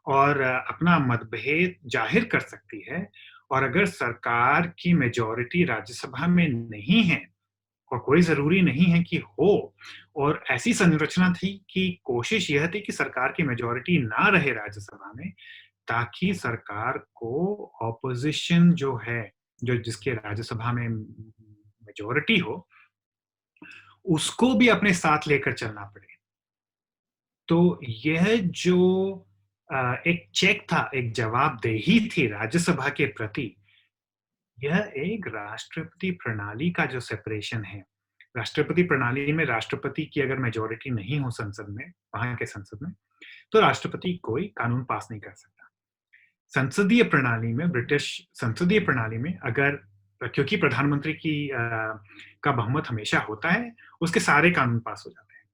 और अपना मतभेद जाहिर कर सकती है। और अगर सरकार की मेजॉरिटी राज्यसभा में नहीं है, और कोई जरूरी नहीं है कि हो, और ऐसी संरचना थी कि कोशिश यह थी कि सरकार की मेजॉरिटी ना रहे राज्यसभा में, ताकि सरकार को ऑपोजिशन जो है, जो जिसके राज्यसभा में मेजॉरिटी हो, उसको भी अपने साथ लेकर चलना पड़े। तो यह जो एक चेक था, एक जवाबदेही थी राज्यसभा के प्रति, यह एक राष्ट्रपति प्रणाली का जो सेपरेशन है। राष्ट्रपति प्रणाली में राष्ट्रपति की अगर मेजॉरिटी नहीं हो संसद में, वहां के संसद में, तो राष्ट्रपति कोई कानून पास नहीं कर सकता। संसदीय प्रणाली में, ब्रिटिश संसदीय प्रणाली में, अगर, क्योंकि प्रधानमंत्री की का बहुमत हमेशा होता है, उसके सारे कानून पास हो जाते हैं।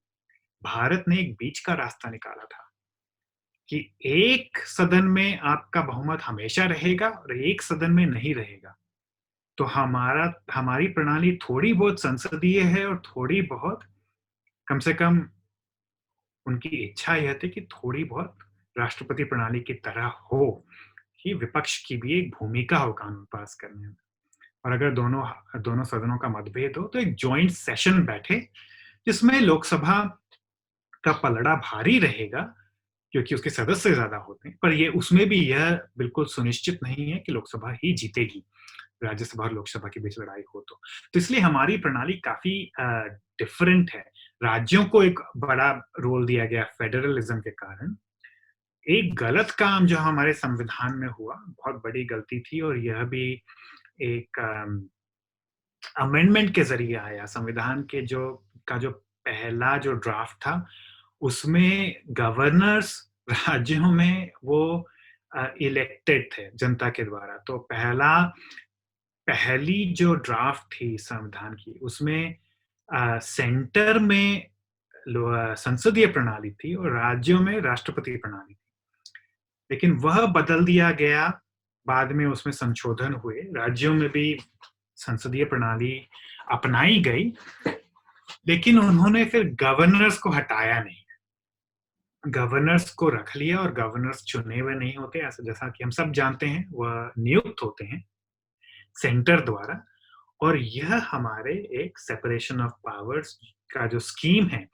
भारत ने एक बीच का रास्ता निकाला था कि एक सदन में आपका बहुमत हमेशा रहेगा और एक सदन में नहीं रहेगा। तो हमारी प्रणाली थोड़ी बहुत संसदीय है और थोड़ी बहुत, कम से कम उनकी इच्छा यह थी कि थोड़ी बहुत राष्ट्रपति प्रणाली की तरह हो, कि विपक्ष की भी एक भूमिका हो कानून पास करने में। और अगर दोनों सदनों का मतभेद हो तो एक जॉइंट सेशन बैठे, जिसमें लोकसभा का पलड़ा भारी रहेगा, क्योंकि उसके सदस्य ज्यादा होते हैं, पर ये उसमें भी यह बिल्कुल सुनिश्चित नहीं है कि लोकसभा ही जीतेगी, राज्यसभा और लोकसभा के बीच लड़ाई हो तो इसलिए हमारी प्रणाली काफी डिफरेंट है। राज्यों को एक बड़ा रोल दिया गया फेडरलिज्म के कारण। एक गलत काम जो हमारे संविधान में हुआ, बहुत बड़ी गलती थी, और यह भी एक अमेंडमेंट के जरिए आया। संविधान के जो पहला जो ड्राफ्ट था, उसमें गवर्नर्स राज्यों में वो इलेक्टेड थे जनता के द्वारा। तो पहली जो ड्राफ्ट थी संविधान की, उसमें सेंटर में संसदीय प्रणाली थी और राज्यों में राष्ट्रपति प्रणाली थी, लेकिन वह बदल दिया गया। बाद में उसमें संशोधन हुए, राज्यों में भी संसदीय प्रणाली अपनाई गई, लेकिन उन्होंने फिर गवर्नर्स को हटाया नहीं। गवर्नर्स को रख लिया और गवर्नर्स चुने हुए नहीं होते, ऐसा जैसा कि हम सब जानते हैं, वह नियुक्त होते हैं सेंटर द्वारा। और यह हमारे एक सेपरेशन ऑफ पावर्स का जो स्कीम है,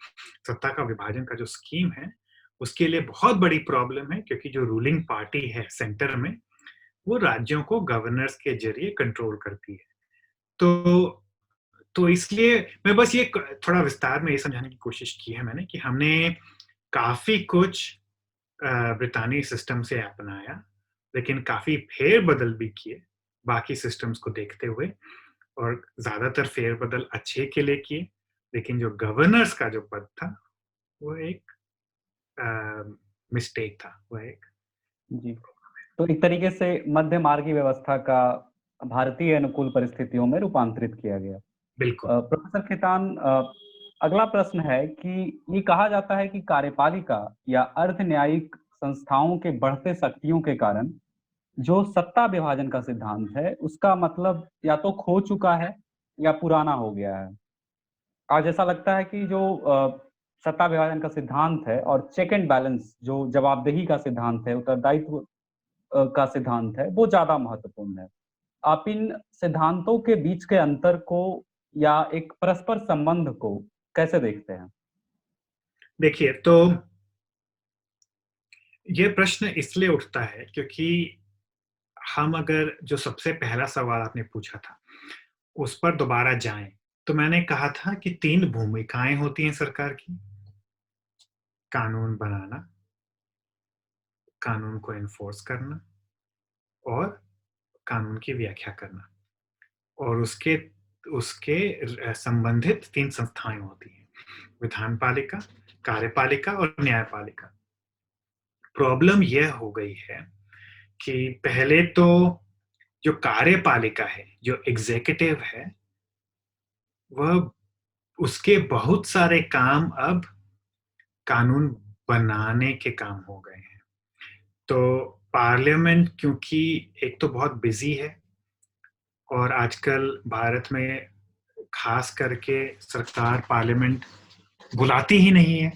सत्ता का विभाजन का जो स्कीम है, उसके लिए बहुत बड़ी प्रॉब्लम है, क्योंकि जो रूलिंग पार्टी है सेंटर में, वो राज्यों को गवर्नर्स के जरिए कंट्रोल करती है। तो इसलिए मैं बस ये थोड़ा विस्तार में ये समझाने की कोशिश की है मैंने, कि हमने काफी कुछ ब्रिटानी सिस्टम से अपनाया, लेकिन काफी फेरबदल भी किए बाकी सिस्टम्स को देखते हुए, और ज्यादातर फेरबदल अच्छे के लिए किए। लेकिन जो गवर्नर्स का जो पद था, वो एक मिस्टेक था, वो एक। जी, तो एक तरीके से मध्य मार्गी व्यवस्था का भारतीय अनुकूल परिस्थितियों में रूपांतरित किया गया। बिल्कुल। प्रोफेसर खेतान, अगला प्रश्न है कि ये कहा जाता है कि कार्यपालिका या अर्ध न्यायिक संस्थाओं के बढ़ते शक्तियों के कारण जो सत्ता विभाजन का सिद्धांत है, उसका मतलब या तो खो चुका है या पुराना हो गया है। आज ऐसा लगता है कि जो सत्ता विभाजन का सिद्धांत है और चेक एंड बैलेंस, जो जवाबदेही का सिद्धांत है, उत्तरदायित्व का सिद्धांत है, वो ज्यादा महत्वपूर्ण है। आप इन सिद्धांतों के बीच के अंतर को या एक परस्पर संबंध को कैसे देखते हैं? देखिए, तो ये प्रश्न इसलिए उठता है क्योंकि हम अगर जो सबसे पहला सवाल आपने पूछा था, उस पर दोबारा जाएं, तो मैंने कहा था कि 3 भूमिकाएं होती हैं सरकार की: कानून बनाना, कानून को एनफोर्स करना, और कानून की व्याख्या करना। और उसके उसके संबंधित 3 संस्थाएं होती हैं: विधानपालिका, कार्यपालिका और न्यायपालिका। प्रॉब्लम यह हो गई है कि पहले तो जो कार्यपालिका है, जो एग्जीक्यूटिव है, वह उसके बहुत सारे काम अब कानून बनाने के काम हो गए हैं। तो पार्लियामेंट, क्योंकि एक तो बहुत बिजी है, और आजकल भारत में खास करके सरकार पार्लियामेंट बुलाती ही नहीं है,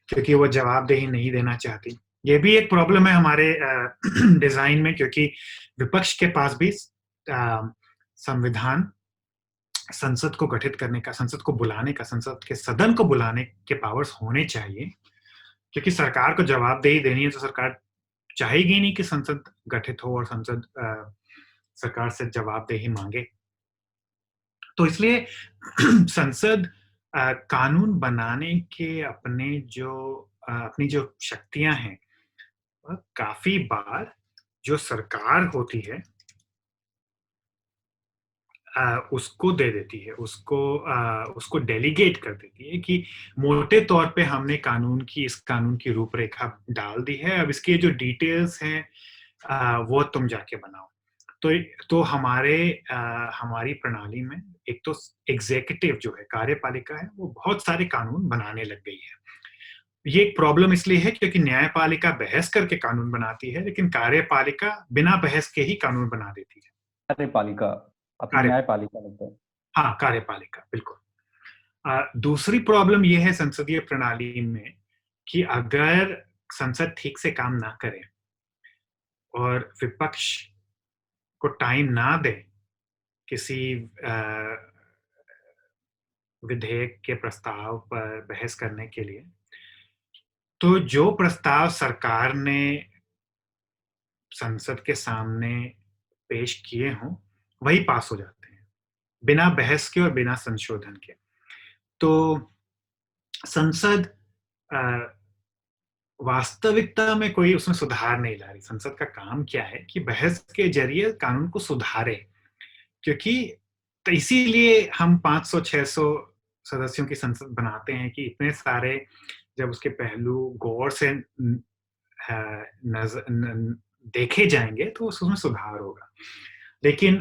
क्योंकि वो जवाबदेही नहीं देना चाहती। ये भी एक प्रॉब्लम है हमारे डिजाइन में, क्योंकि विपक्ष के पास भी संविधान, संसद को गठित करने का, संसद को बुलाने का, संसद के सदन को बुलाने के पावर्स होने चाहिए। क्योंकि सरकार को जवाबदेही देनी है, तो सरकार चाहेगी नहीं कि संसद गठित हो और संसद सरकार से जवाबदेही मांगे। तो इसलिए संसद कानून बनाने के अपनी जो शक्तियां हैं, वह काफी बार जो सरकार होती है उसको दे देती है, उसको डेलीगेट कर देती है कि मोटे तौर पे हमने इस कानून की रूपरेखा डाल दी है, अब इसके जो डिटेल्स हैं वो तुम जाके बनाओ। तो हमारी प्रणाली में एक तो एग्जीक्यूटिव जो है, कार्यपालिका है, वो बहुत सारे कानून बनाने लग गई है। ये एक प्रॉब्लम इसलिए है क्योंकि न्यायपालिका बहस करके कानून बनाती है, लेकिन कार्यपालिका बिना बहस के ही कानून बना देती है। कार्यपालिका, अपनी कार्य न्यायपालिका लगता है। हाँ, कार्यपालिका, बिल्कुल। दूसरी प्रॉब्लम यह है संसदीय प्रणाली में कि अगर संसद ठीक से काम ना करे और विपक्ष को टाइम ना दे किसी विधेयक के प्रस्ताव पर बहस करने के लिए, तो जो प्रस्ताव सरकार ने संसद के सामने पेश किए हों, वही पास हो जाते हैं, बिना बहस के और बिना संशोधन के। तो संसद वास्तविकता में कोई उसमें सुधार नहीं ला रही। संसद का काम क्या है कि बहस के जरिए कानून को सुधारे, क्योंकि तो इसीलिए हम 500-600 सदस्यों की संसद बनाते हैं कि इतने सारे जब उसके पहलू गौर से देखे जाएंगे तो उसमें सुधार होगा। लेकिन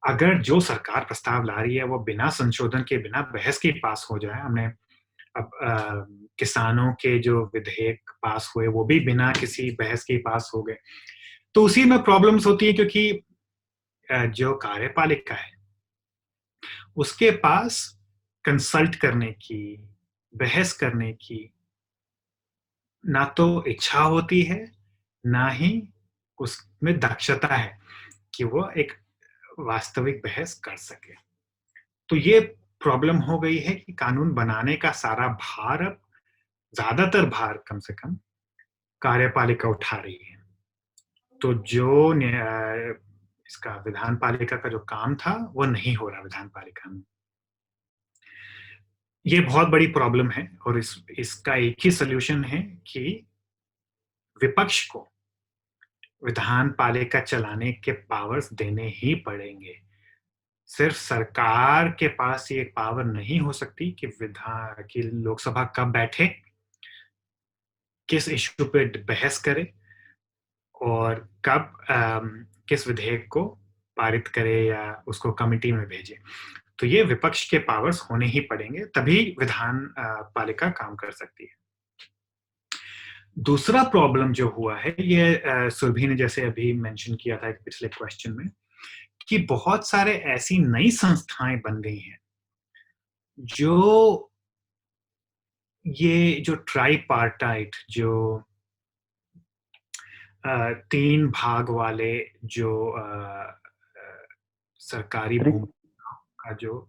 अगर जो सरकार प्रस्ताव ला रही है वो बिना संशोधन के, बिना बहस के पास हो जाए, हमने अब किसानों के जो विधेयक पास हुए वो भी बिना किसी बहस के पास हो गए, तो उसी में प्रॉब्लम्स होती है, क्योंकि जो कार्यपालिका है उसके पास कंसल्ट करने की, बहस करने की ना तो इच्छा होती है, ना ही उसमें दक्षता है कि वो एक वास्तविक बहस कर सके। तो ये प्रॉब्लम हो गई है कि कानून बनाने का सारा भार, अब ज्यादातर भार कम से कम कार्यपालिका उठा रही है। तो जो इसका विधान पालिका का जो काम था वो नहीं हो रहा विधान पालिका में। ये बहुत बड़ी प्रॉब्लम है और इसका एक ही सलूशन है कि विपक्ष को विधान पालिका चलाने के पावर्स देने ही पड़ेंगे। सिर्फ सरकार के पास ये पावर नहीं हो सकती कि लोकसभा कब बैठे, किस इश्यू पे बहस करे और कब किस विधेयक को पारित करे या उसको कमिटी में भेजे। तो ये विपक्ष के पावर्स होने ही पड़ेंगे, तभी विधान पालिका काम कर सकती है। दूसरा प्रॉब्लम जो हुआ है, ये सुरभि ने जैसे अभी मेंशन किया था पिछले क्वेश्चन में, कि बहुत सारे ऐसी नई संस्थाएं बन गई हैं जो ये जो ट्राईपार्टाइट, जो 3 भाग वाले जो सरकारी भूमिका का जो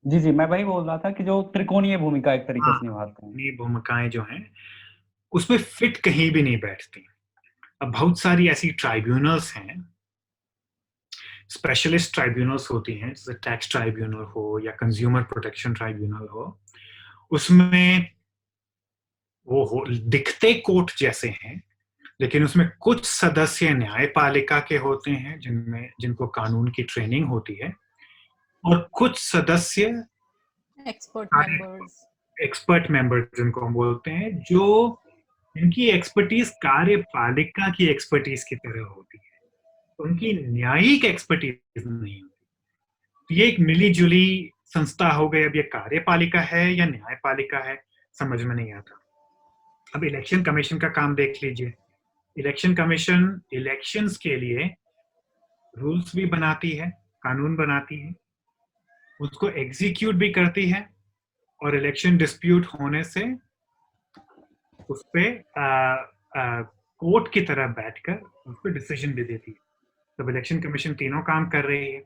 जी जी, मैं वही बोल रहा था कि जो त्रिकोणीय भूमिका एक तरीके से निभाते हैं, ये भूमिकाएं जो हैं उसमें फिट कहीं भी नहीं बैठती। अब बहुत सारी ऐसी ट्राइब्यूनल्स हैं, स्पेशलिस्ट ट्राइब्यूनल्स होती हैं, जैसे टैक्स ट्राइब्यूनल हो या कंज्यूमर प्रोटेक्शन ट्राइब्यूनल हो, उसमें वो दिखते कोर्ट जैसे हैं, लेकिन उसमें कुछ सदस्य न्यायपालिका के होते हैं जिनको कानून की ट्रेनिंग होती है, और कुछ सदस्य एक्सपर्ट मेंबर जिनको हम बोलते हैं, जो इनकी एक्सपर्टीज कार्यपालिका की एक्सपर्टीज की तरह होती है, उनकी न्यायिक एक्सपर्टीज नहीं होती। ये एक मिली जुली संस्था हो गई। अब ये कार्यपालिका है या न्यायपालिका है, समझ में नहीं आता। अब इलेक्शन कमीशन का काम देख लीजिए। इलेक्शन कमीशन इलेक्शंस के लिए रूल्स भी बनाती है, कानून बनाती है, उसको एग्जीक्यूट भी करती है, और इलेक्शन डिस्प्यूट होने से उस पर कोर्ट की तरह बैठकर उस पर डिसीजन भी देती है। तब इलेक्शन कमीशन तीनों काम कर रही है,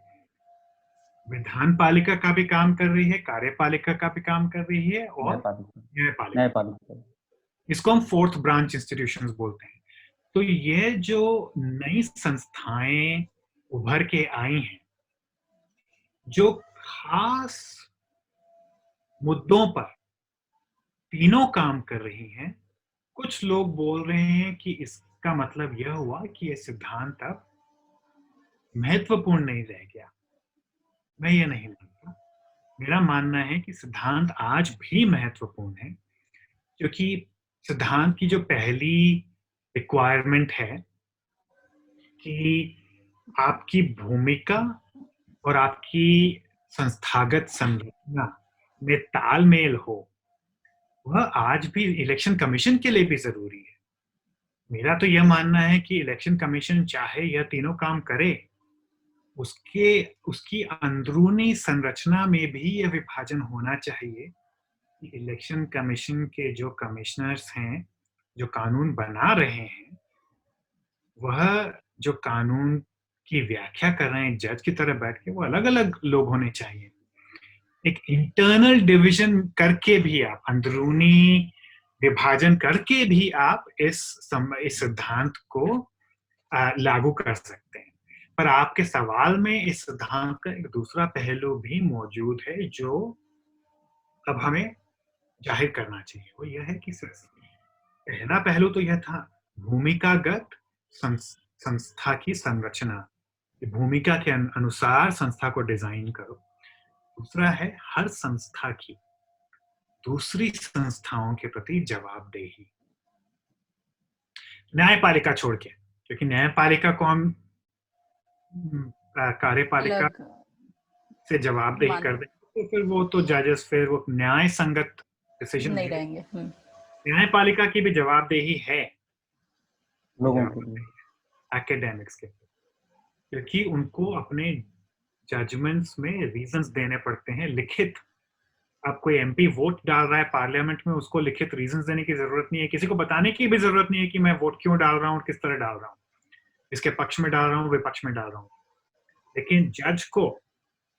विधान पालिका का भी काम कर रही है, कार्यपालिका का भी काम कर रही है, और न्यायपालिका। इसको हम फोर्थ ब्रांच इंस्टीट्यूशंस बोलते हैं। तो ये जो नई संस्थाएं उभर के आई हैं, जो खास मुद्दों पर तीनों काम कर रही हैं, कुछ लोग बोल रहे हैं कि इसका मतलब यह हुआ कि यह सिद्धांत अब महत्वपूर्ण नहीं रह गया। मैं ये नहीं मानता। मेरा मानना है कि सिद्धांत आज भी महत्वपूर्ण है, क्योंकि सिद्धांत की जो पहली रिक्वायरमेंट है कि आपकी भूमिका और आपकी संस्थागत संरचना में तालमेल हो, वह आज भी इलेक्शन कमीशन के लिए भी जरूरी है। मेरा तो यह मानना है कि इलेक्शन कमीशन चाहे यह तीनों काम करे, उसकी अंदरूनी संरचना में भी यह विभाजन होना चाहिए कि इलेक्शन कमीशन के जो कमिश्नर्स हैं, जो कानून बना रहे हैं, वह जो कानून की व्याख्या कर रहे हैं जज की तरह बैठ के, वो अलग अलग लोग होने चाहिए। एक इंटरनल डिवीजन करके भी आप, अंदरूनी विभाजन करके भी आप इस सिद्धांत को लागू कर सकते हैं। पर आपके सवाल में इस सिद्धांत का एक दूसरा पहलू भी मौजूद है, जो अब हमें जाहिर करना चाहिए। वो यह है कि पहला पहलू तो यह था भूमिकागत संस्था की संरचना, भूमिका के अनुसार संस्था को डिजाइन करो। दूसरा है हर संस्था की दूसरी संस्थाओं के प्रति जवाबदेही, न्यायपालिका छोड़ के, क्योंकि न्यायपालिका को हम कार्यपालिका से जवाबदेही कर दें तो फिर वो तो जजेस, फिर वो न्याय संगत डिसीजन नहीं रहेंगे। न्यायपालिका की भी जवाबदेही है लोगों के लिए, एकेडमिक्स के, क्योंकि उनको अपने जजमेंट्स में रीजंस देने पड़ते हैं, लिखित अब कोई एमपी वोट डाल रहा है पार्लियामेंट में, उसको लिखित रीजंस देने की जरूरत नहीं है, किसी को बताने की भी जरूरत नहीं है कि मैं वोट क्यों डाल रहा हूँ और किस तरह डाल रहा हूँ, इसके पक्ष में डाल रहा हूँ, विपक्ष में डाल रहा हूँ। लेकिन जज को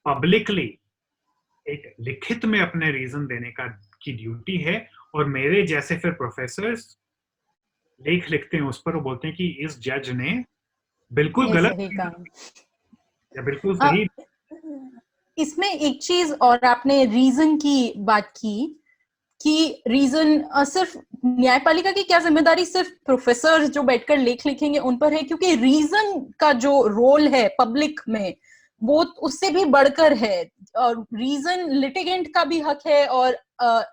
पब्लिकली एक लिखित में अपने रीजन देने की ड्यूटी है, और मेरे जैसे फिर प्रोफेसर्स लेख लिखते हैं उस पर, वो बोलते हैं कि इस जज ने बिल्कुल ये गलत सही काम। या बिल्कुल सही। इसमें एक चीज और, आपने रीजन की बात की कि रीजन सिर्फ न्यायपालिका की क्या जिम्मेदारी सिर्फ प्रोफेसर जो बैठकर लेख लिखेंगे उन पर है, क्योंकि रीजन का जो रोल है पब्लिक में वो उससे भी बढ़कर है। और रीजन लिटिगेंट का भी हक है, और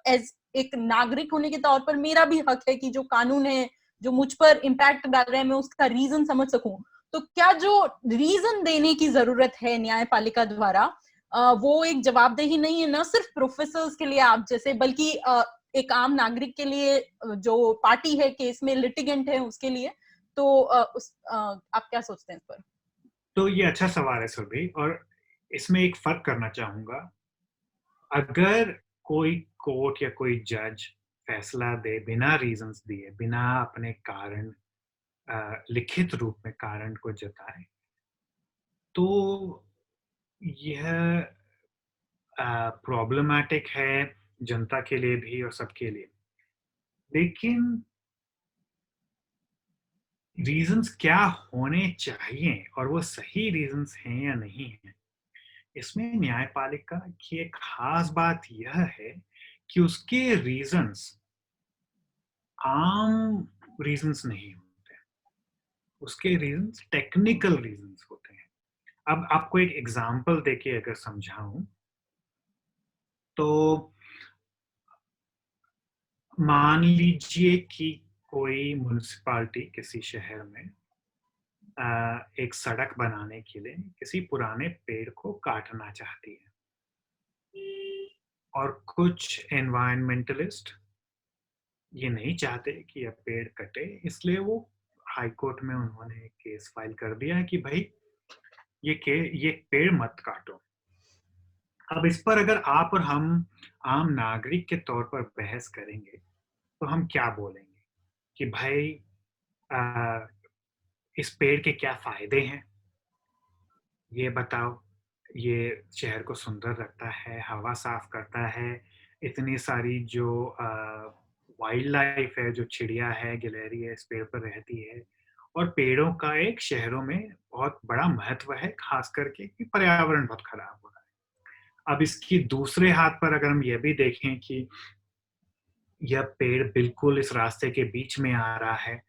एज एक नागरिक होने के तौर पर मेरा भी हक है कि जो कानून है जो मुझ पर इम्पैक्ट डाल रहे हैं मैं उसका रीजन समझ सकूं। तो क्या जो रीजन देने की जरूरत है न्यायपालिका द्वारा, वो एक जवाबदेही नहीं है, न सिर्फ प्रोफेसर्स के लिए आप जैसे, बल्कि एक आम नागरिक के लिए जो पार्टी है केस में लिटिगेंट है उसके लिए। तो आप क्या सोचते हैं इस पर? तो ये अच्छा सवाल है सुरभि, और इसमें एक फर्क करना चाहूंगा। अगर कोई कोर्ट या कोई जज फैसला दे बिना रीजंस दिए, बिना अपने कारण लिखित रूप में कारण को जताए, तो यह प्रॉब्लमैटिक है जनता के लिए भी और सबके लिए। लेकिन रीजंस क्या होने चाहिए और वो सही रीजंस हैं या नहीं है, इसमें न्यायपालिका की एक खास बात यह है कि उसके रीजंस आम रीजंस नहीं होते, उसके रीजंस टेक्निकल रीजंस होते हैं। अब आपको एक एग्जांपल देके अगर समझाऊं, तो मान लीजिए कि कोई म्युनिसिपालिटी किसी शहर में एक सड़क बनाने के लिए किसी पुराने पेड़ को काटना चाहती है, और कुछ एनवायरमेंटलिस्ट ये नहीं चाहते कि यह पेड़ कटे, इसलिए वो हाई कोर्ट में उन्होंने केस फाइल कर दिया है कि भाई ये पेड़ मत काटो। अब इस पर अगर आप और हम आम नागरिक के तौर पर बहस करेंगे तो हम क्या बोलेंगे कि भाई इस पेड़ के क्या फायदे हैं, ये बताओ। ये शहर को सुंदर रखता है, हवा साफ करता है, इतनी सारी जो वाइल्ड लाइफ है, जो चिड़िया है, गिलहरी है, इस पेड़ पर रहती है, और पेड़ों का एक शहरों में बहुत बड़ा महत्व है, खास करके कि पर्यावरण बहुत खराब हो रहा है। अब इसकी दूसरे हाथ पर अगर हम ये भी देखें कि यह पेड़ बिल्कुल इस रास्ते के बीच में आ रहा है,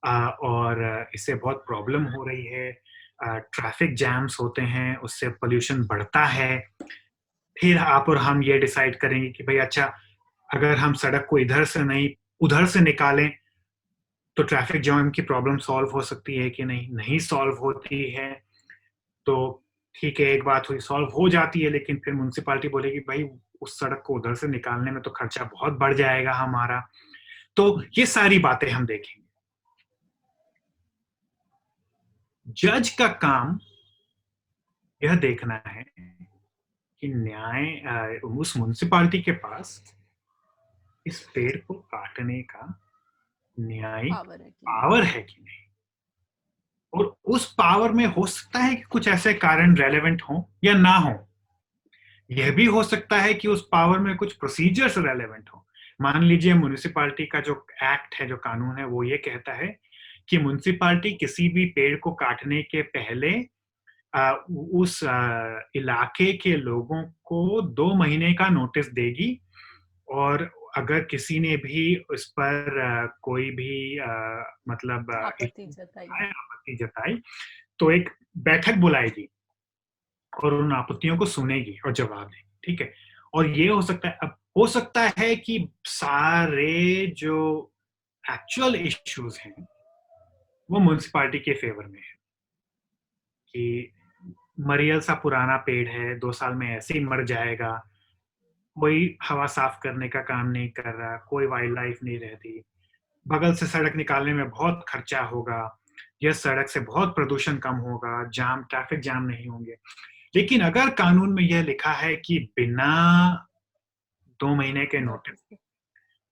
और इससे बहुत प्रॉब्लम हो रही है, ट्रैफिक जैम्स होते हैं, उससे पोल्यूशन बढ़ता है। फिर आप और हम ये डिसाइड करेंगे कि भाई अच्छा, अगर हम सड़क को इधर से नहीं उधर से निकालें तो ट्रैफिक जैम की प्रॉब्लम सॉल्व हो सकती है कि नहीं, नहीं सॉल्व होती है। तो ठीक है, एक बात हुई, सॉल्व हो जाती है, लेकिन फिर म्युनिसिपैलिटी बोलेगी भाई उस सड़क को उधर से निकालने में तो खर्चा बहुत बढ़ जाएगा हमारा। तो ये सारी बातें हम देखेंगे। जज का काम यह देखना है कि न्याय उस म्युनिसिपैलिटी के पास इस पेड़ को काटने का न्यायिक पावर है कि नहीं, और उस पावर में हो सकता है कि कुछ ऐसे कारण रेलेवेंट हो या ना हो। यह भी हो सकता है कि उस पावर में कुछ प्रोसीजर्स रेलेवेंट हो। मान लीजिए म्युनिसिपैलिटी का जो एक्ट है, जो कानून है, वो ये कहता है कि म्युनिसिपैलिटी किसी भी पेड़ को काटने के पहले उस इलाके के लोगों को 2 महीने का नोटिस देगी, और अगर किसी ने भी उस पर कोई भी मतलब आपत्ति जताई तो एक बैठक बुलाएगी और उन आपत्तियों को सुनेगी और जवाब देगी। ठीक है, और ये हो सकता है, अब हो सकता है कि सारे जो एक्चुअल इश्यूज हैं वो म्युनिसिपैलिटी के फेवर में है, कि मरियल सा पुराना पेड़ है, 2 साल में ऐसे ही मर जाएगा, कोई हवा साफ करने का काम नहीं कर रहा, कोई वाइल्ड लाइफ नहीं रहती, बगल से सड़क निकालने में बहुत खर्चा होगा, यह सड़क से बहुत प्रदूषण कम होगा, ट्रैफिक जाम नहीं होंगे। लेकिन अगर कानून में यह लिखा है कि बिना 2 महीने के नोटिस,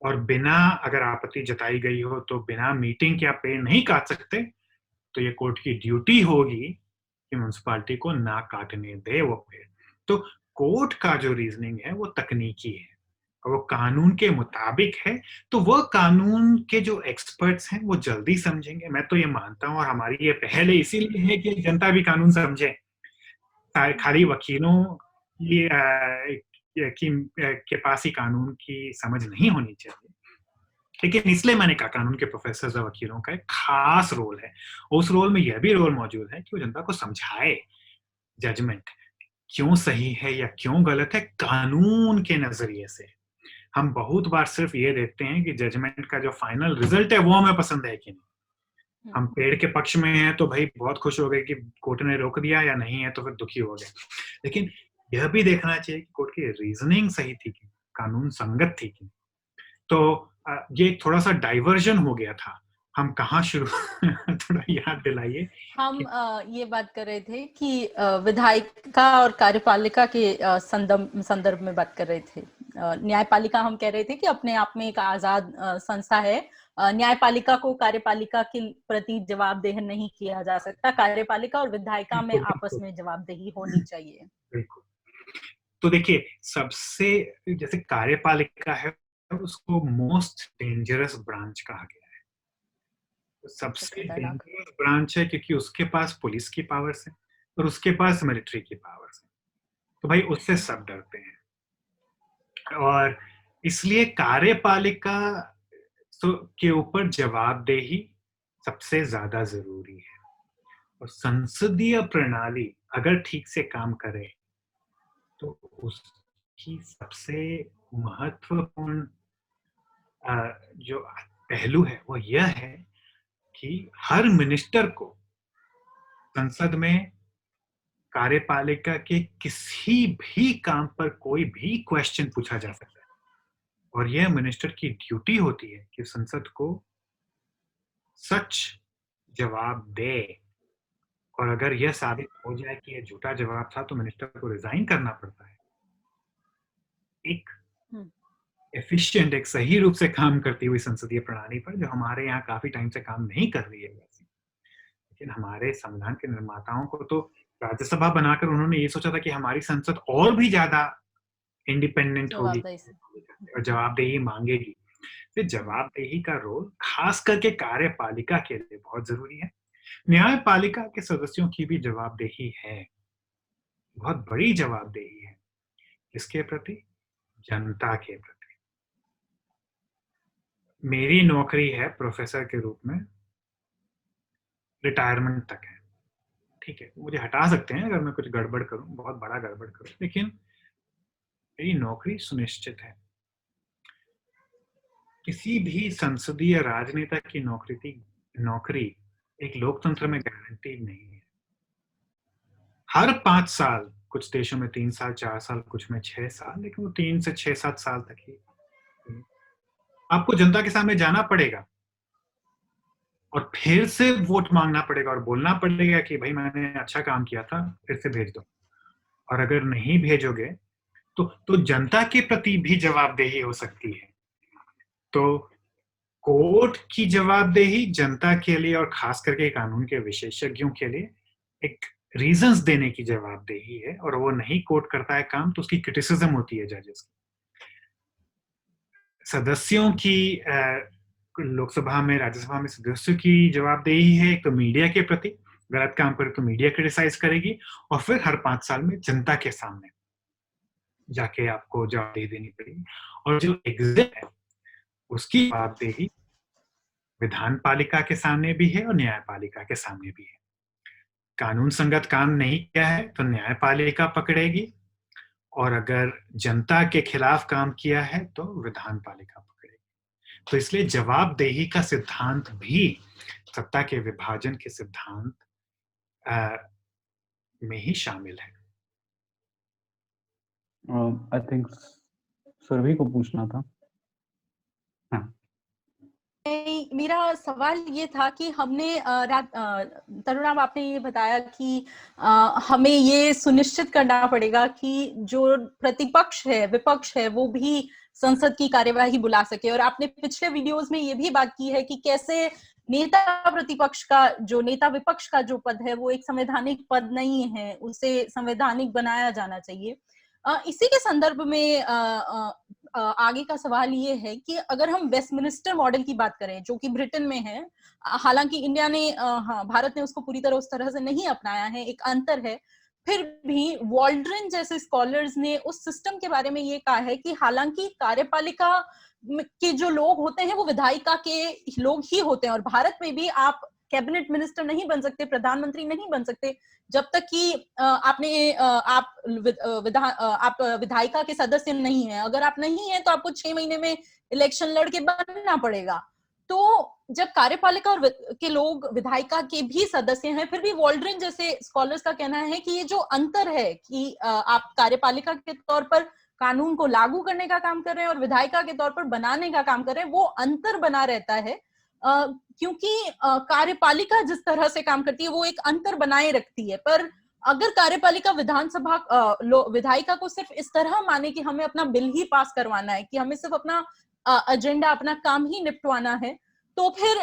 और बिना, अगर आपत्ति जताई गई हो तो बिना मीटिंग के आप पेड़ नहीं काट सकते, तो ये कोर्ट की ड्यूटी होगी कि म्युनिसिपालिटी को ना काटने दे वो पेड़। तो कोर्ट का जो रीजनिंग है वो तकनीकी है और वो कानून के मुताबिक है, तो वो कानून के जो एक्सपर्ट्स हैं वो जल्दी समझेंगे, मैं तो ये मानता हूँ। और हमारी ये पहल इसीलिए है कि जनता भी कानून समझे, खाली वकीलों के पास ही कानून की समझ नहीं होनी चाहिए। लेकिन इसलिए मैंने कहा कानून के प्रोफेसर और वकीलों का एक खास रोल है। उस रोल में यह भी रोल मौजूद है कि वो जनता को समझाए जजमेंट क्यों सही है या क्यों गलत है कानून के नजरिए से। हम बहुत बार सिर्फ ये देखते हैं कि जजमेंट का जो फाइनल रिजल्ट है वो हमें पसंद है कि नहीं। हम पेड़ के पक्ष में हैं तो भाई बहुत खुश हो गए कि कोर्ट ने रोक दिया, या नहीं है तो फिर दुखी हो गए। लेकिन यह भी देखना चाहिए कि कोर्ट की रीजनिंग सही थी कि कानून संगत थी कि। तो ये थोड़ा सा डाइवर्जन हो गया था, हम कहाँ शुरू थोड़ा याद दिलाइए। हम ये बात कर रहे थे कि विधायिका और कार्यपालिका के संदर्भ में बात कर रहे थे। न्यायपालिका हम कह रहे थे कि अपने आप में एक आजाद संस्था है। न्यायपालिका को कार्यपालिका के प्रति जवाबदेह नहीं किया जा सकता, कार्यपालिका और विधायिका में आपस में जवाबदेही होनी चाहिए। बिल्कुल। तो देखिए, सबसे जैसे कार्यपालिका है उसको मोस्ट डेंजरस ब्रांच कहा गया है। सबसे डेंजरस ब्रांच है क्योंकि उसके पास पुलिस की पावर्स है और उसके पास मिलिट्री की पावर्स है, तो भाई उससे सब डरते हैं। और इसलिए कार्यपालिका के ऊपर जवाबदेही सबसे ज्यादा जरूरी है। और संसदीय प्रणाली अगर ठीक से काम करे तो उसकी सबसे महत्वपूर्ण जो पहलू है वो यह है कि हर मिनिस्टर को संसद में कार्यपालिका के किसी भी काम पर कोई भी क्वेश्चन पूछा जा सकता है, और यह मिनिस्टर की ड्यूटी होती है कि संसद को सच जवाब दे। और अगर यह साबित हो जाए कि यह झूठा जवाब था तो मिनिस्टर को रिजाइन करना पड़ता है। एक एफिशिएंट, एक सही रूप से काम करती हुई संसदीय प्रणाली पर, जो हमारे यहाँ काफी टाइम से काम नहीं कर रही है वैसे। लेकिन हमारे संविधान के निर्माताओं को तो राज्यसभा बनाकर उन्होंने ये सोचा था कि हमारी संसद और भी ज्यादा इंडिपेंडेंट होगी और जवाबदेही मांगेगी। फिर जवाबदेही का रोल खास करके कार्यपालिका के लिए बहुत जरूरी है। न्यायपालिका के सदस्यों की भी जवाबदेही है, बहुत बड़ी जवाबदेही है। किसके प्रति? जनता के प्रति। मेरी नौकरी है प्रोफेसर के रूप में, रिटायरमेंट तक है, ठीक है। मुझे हटा सकते हैं अगर मैं कुछ गड़बड़ करूं, बहुत बड़ा गड़बड़ करूं, लेकिन मेरी नौकरी सुनिश्चित है। किसी भी संसदीय राजनेता की नौकरी एक लोकतंत्र में गारंटी नहीं है। हर 5 साल, कुछ देशों में 3 साल 4 साल, कुछ में 6 साल, लेकिन वो 3 से 6-7 साल तक ही आपको जनता के सामने जाना पड़ेगा और फिर से वोट मांगना पड़ेगा और बोलना पड़ेगा कि भाई मैंने अच्छा काम किया था, फिर से भेज दो। और अगर नहीं भेजोगे तो जनता के प्रति भी जवाबदेही हो सकती है। तो कोर्ट की जवाबदेही जनता के लिए और खास करके कानून के विशेषज्ञों के लिए एक रीजंस देने की जवाबदेही है, और वो नहीं कोर्ट करता है काम तो उसकी क्रिटिसिज्म होती है जजेस की। सदस्यों की लोकसभा में, राज्यसभा में सदस्यों की जवाबदेही है एक तो मीडिया के प्रति, गलत काम करे तो मीडिया क्रिटिसाइज करेगी, और फिर हर 5 साल में जनता के सामने जाके आपको जवाबदेही देनी पड़ेगी। और जो एग्जिट है उसकी जवाबदेही विधान पालिका के सामने भी है और न्यायपालिका के सामने भी है। कानून संगत काम नहीं किया है तो न्यायपालिका पकड़ेगी, और अगर जनता के खिलाफ काम किया है तो विधान पालिका पकड़ेगी। तो इसलिए जवाबदेही का सिद्धांत भी सत्ता के विभाजन के सिद्धांत में ही शामिल है। आई थिंक सुरभि को पूछना था। हाँ। मेरा सवाल ये था कि हमने तरुणा, आपने ये बताया कि हमें ये सुनिश्चित करना पड़ेगा कि जो प्रतिपक्ष है, विपक्ष है, वो भी संसद की कार्यवाही बुला सके। और आपने पिछले वीडियोस में ये भी बात की है कि कैसे नेता प्रतिपक्ष का, जो नेता विपक्ष का जो पद है, वो एक संवैधानिक पद नहीं है, उसे संवैधानिक बनाया जाना चाहिए। इसी के संदर्भ में आगे का सवाल ये है कि अगर हम वेस्टमिनिस्टर मॉडल की बात करें, जो कि ब्रिटेन में है, हालांकि इंडिया ने, भारत ने उसको पूरी तरह उस तरह से नहीं अपनाया है, एक अंतर है, फिर भी वॉल्ड्रिन जैसे स्कॉलर्स ने उस सिस्टम के बारे में ये कहा है कि हालांकि कार्यपालिका के जो लोग होते हैं वो विधायिका के लोग ही होते हैं, और भारत में भी आप कैबिनेट मिनिस्टर नहीं बन सकते, प्रधानमंत्री नहीं बन सकते जब तक कि आप विधायिका के सदस्य नहीं है। अगर आप नहीं है तो आपको 6 महीने में इलेक्शन लड़के बनना पड़ेगा। तो जब कार्यपालिका और के लोग विधायिका के भी सदस्य हैं, फिर भी वॉल्ड्रिन जैसे स्कॉलर्स का कहना है कि ये जो अंतर है कि आप कार्यपालिका के तौर पर कानून को लागू करने का काम कर रहे हैं और विधायिका के तौर पर बनाने का काम कर रहे हैं, वो अंतर बना रहता है क्योंकि कार्यपालिका जिस तरह से काम करती है वो एक अंतर बनाए रखती है। पर अगर कार्यपालिका विधायिका को सिर्फ इस तरह माने कि हमें अपना बिल ही पास करवाना है, कि हमें सिर्फ अपना एजेंडा, अपना काम ही निपटवाना है, तो फिर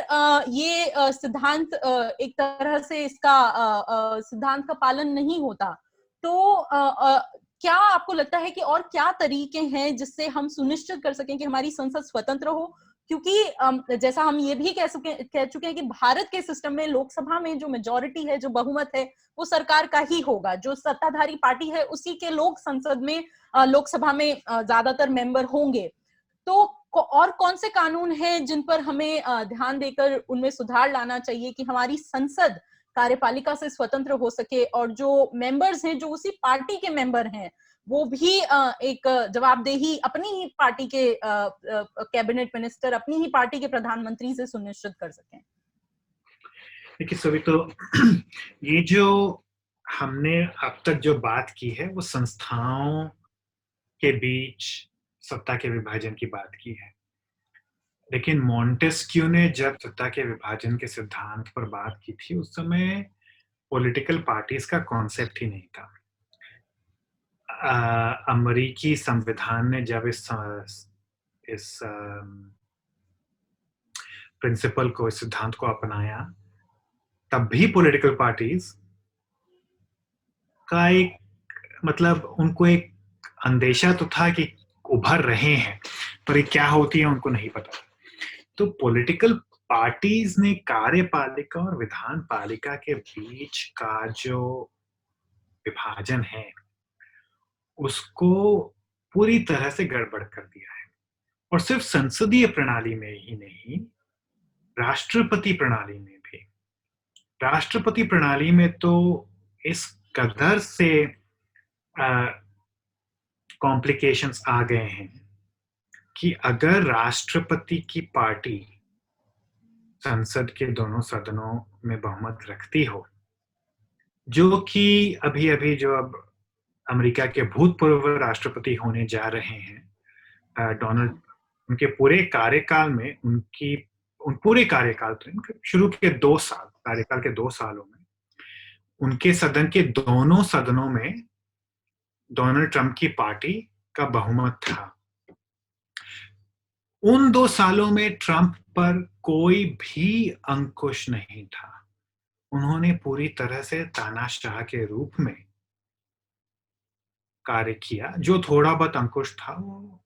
ये सिद्धांत एक तरह से इसका सिद्धांत का पालन नहीं होता। तो क्या आपको लगता है कि और क्या तरीके हैं जिससे हम सुनिश्चित कर सकें कि हमारी संसद स्वतंत्र हो? क्योंकि जैसा हम ये भी कह चुके हैं कि भारत के सिस्टम में लोकसभा में जो मेजॉरिटी है, जो बहुमत है, वो सरकार का ही होगा। जो सत्ताधारी पार्टी है उसी के लोग संसद में, लोकसभा में ज्यादातर मेंबर होंगे। तो और कौन से कानून हैं जिन पर हमें ध्यान देकर उनमें सुधार लाना चाहिए कि हमारी संसद कार्यपालिका से स्वतंत्र हो सके, और जो मेंबर्स हैं, जो उसी पार्टी के मेंबर हैं, वो भी एक जवाबदेही अपनी ही पार्टी के कैबिनेट मिनिस्टर, अपनी ही पार्टी के प्रधानमंत्री से सुनिश्चित कर सकें? देखिए सभी, तो ये जो हमने अब तक जो बात की है वो संस्थाओं के बीच सत्ता के विभाजन की बात की है, लेकिन मॉन्टेस्क्यू ने जब सत्ता के विभाजन के सिद्धांत पर बात की थी उस समय पॉलिटिकल पार्टीज का कॉन्सेप्ट ही नहीं था। अमेरिकी संविधान ने जब इस प्रिंसिपल को, इस सिद्धांत को अपनाया, तब भी पॉलिटिकल पार्टीज का एक मतलब उनको एक अंदेशा तो था कि उभर रहे हैं, पर ये क्या होती है उनको नहीं पता। तो पॉलिटिकल पार्टीज ने कार्यपालिका और विधान पालिका के बीच का जो विभाजन है उसको पूरी तरह से गड़बड़ कर दिया है। और सिर्फ संसदीय प्रणाली में ही नहीं, राष्ट्रपति प्रणाली में भी। राष्ट्रपति प्रणाली में तो इस कदर से कॉम्प्लिकेशंस आ गए हैं कि अगर राष्ट्रपति की पार्टी संसद के दोनों सदनों में बहुमत रखती हो, जो कि अभी अभी जो अब अमेरिका के भूतपूर्व राष्ट्रपति होने जा रहे हैं डोनाल्ड, उनके पूरे कार्यकाल में, उन पूरे कार्यकाल शुरू के 2 साल, कार्यकाल के 2 सालों में उनके सदन के दोनों सदनों में डोनाल्ड ट्रंप की पार्टी का बहुमत था। उन 2 सालों में ट्रंप पर कोई भी अंकुश नहीं था। उन्होंने पूरी तरह से तानाशाह के रूप में कार्य किया। जो थोड़ा बहुत अंकुश था वो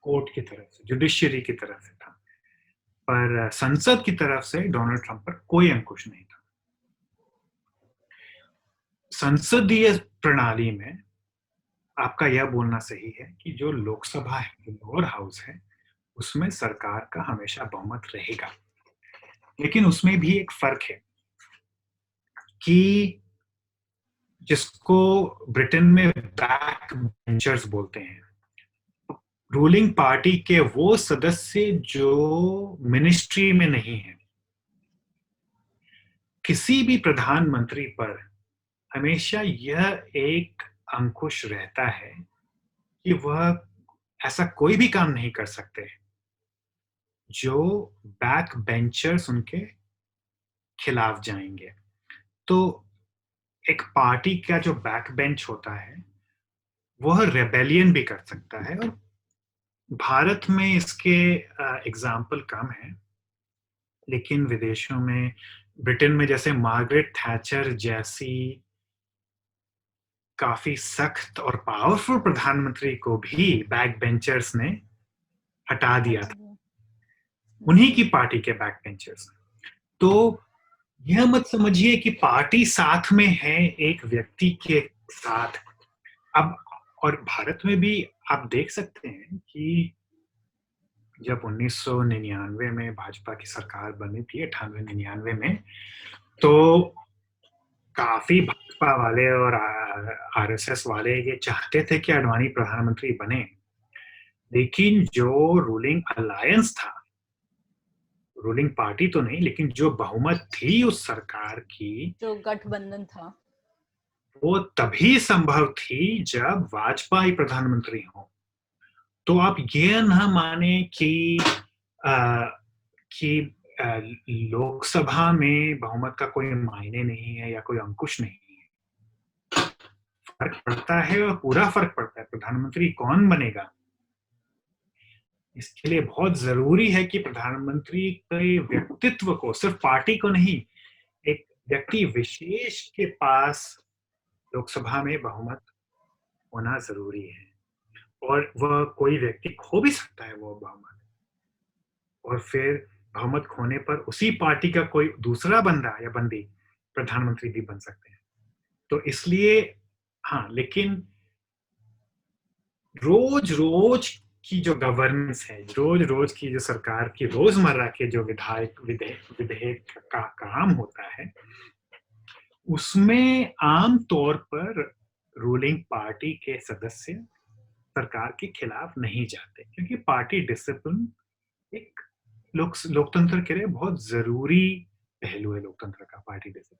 कोर्ट की तरफ से, जुडिशियरी की तरफ से था, पर संसद की तरफ से डोनाल्ड ट्रंप पर कोई अंकुश नहीं था। संसदीय प्रणाली में आपका यह बोलना सही है कि जो लोकसभा है, जो लोअर हाउस है, उसमें सरकार का हमेशा बहुमत रहेगा। लेकिन उसमें भी एक फर्क है कि जिसको ब्रिटेन में बैक बेंचर्स बोलते हैं, रूलिंग पार्टी के वो सदस्य जो मिनिस्ट्री में नहीं है, किसी भी प्रधानमंत्री पर हमेशा यह एक अंकुश रहता है कि वह ऐसा कोई भी काम नहीं कर सकते जो बैक बेंचर्स उनके खिलाफ जाएंगे। तो एक पार्टी का जो बैक बेंच होता है वह रेबेलियन भी कर सकता है, और भारत में इसके एग्जाम्पल कम है, लेकिन विदेशों में, ब्रिटेन में जैसे मार्गरेट थैचर जैसी काफी सख्त और पावरफुल प्रधानमंत्री को भी बैक बेंचर्स ने हटा दिया था, उन्हीं की पार्टी के बैक बेंचर्स। तो यह मत समझिए कि पार्टी साथ में है एक व्यक्ति के साथ। अब और भारत में भी आप देख सकते हैं कि जब 1999 में भाजपा की सरकार बनी थी, 98-99 में, तो काफी भाजपा वाले और आरएसएस वाले ये चाहते थे कि आडवाणी प्रधानमंत्री बने, लेकिन जो रूलिंग अलायंस था, रूलिंग पार्टी तो नहीं लेकिन जो बहुमत थी उस सरकार की, जो गठबंधन था, वो तभी संभव थी जब वाजपेयी प्रधानमंत्री हो। तो आप ये न माने कि लोकसभा में बहुमत का कोई मायने नहीं है या कोई अंकुश नहीं है। फर्क पड़ता है, और पूरा फर्क पड़ता है। प्रधानमंत्री कौन बनेगा, इसके लिए बहुत जरूरी है कि प्रधानमंत्री के व्यक्तित्व को, सिर्फ पार्टी को नहीं, एक व्यक्ति विशेष के पास लोकसभा में बहुमत होना जरूरी है। और वह कोई व्यक्ति खो भी सकता है वो बहुमत, और फिर बहुमत खोने पर उसी पार्टी का कोई दूसरा बंदा या बंदी प्रधानमंत्री भी बन सकते हैं। तो इसलिए हाँ, लेकिन रोज रोज की जो गवर्नेंस है, रोज रोज की जो सरकार की रोजमर्रा के जो विधेयक का काम होता है, उसमें आम तौर पर रूलिंग पार्टी के सदस्य सरकार के खिलाफ नहीं जाते, क्योंकि पार्टी डिसिप्लिन एक लोकतंत्र के लिए बहुत जरूरी पहलू है, लोकतंत्र का पार्टी डिसिप्लिन।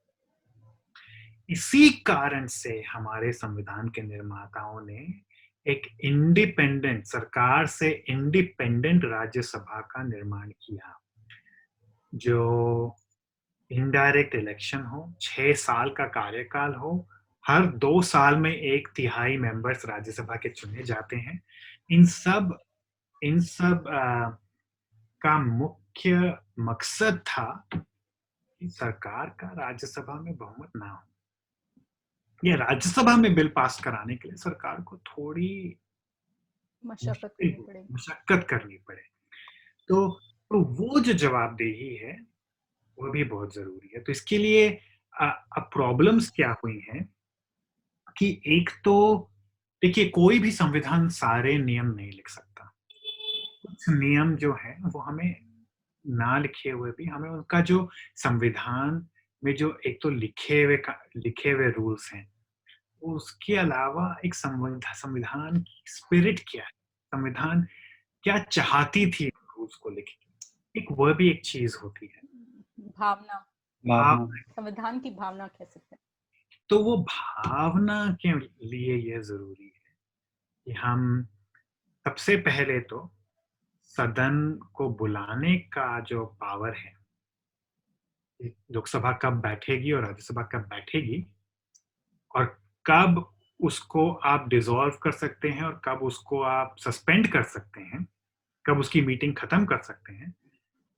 इसी कारण से हमारे संविधान के निर्माताओं ने एक इंडिपेंडेंट, सरकार से इंडिपेंडेंट राज्यसभा का निर्माण किया, जो इनडायरेक्ट इलेक्शन हो, 6 साल का कार्यकाल हो, हर 2 साल में 1/3 मेंबर्स राज्यसभा के चुने जाते हैं। इन सब का मुख्य मकसद था कि सरकार का राज्यसभा में बहुमत ना हो, या राज्यसभा में बिल पास कराने के लिए सरकार को थोड़ी मशक्कत करनी पड़े। तो वो जो जवाबदेही है वो भी बहुत जरूरी है। तो इसके लिए अब प्रॉब्लम्स क्या हुई हैं कि एक तो देखिए, कोई भी संविधान सारे नियम नहीं लिख सकता। कुछ नियम जो है वो हमें ना लिखे हुए भी, हमें उनका जो संविधान में जो एक तो लिखे हुए रूल्स हैं, उसके अलावा एक संविधान की स्पिरिट क्या है, संविधान क्या चाहती थी रूल्स को लिख के, एक वह भी एक चीज होती है, भावना। संविधान की भावना कह सकते हैं। तो वो भावना के लिए यह जरूरी है कि हम सबसे पहले तो सदन को बुलाने का जो पावर है, लोकसभा कब बैठेगी और राज्यसभा कब बैठेगी, और कब उसको आप डिसॉल्व कर सकते हैं और कब उसको आप सस्पेंड कर सकते हैं, कब उसकी मीटिंग खत्म कर सकते हैं,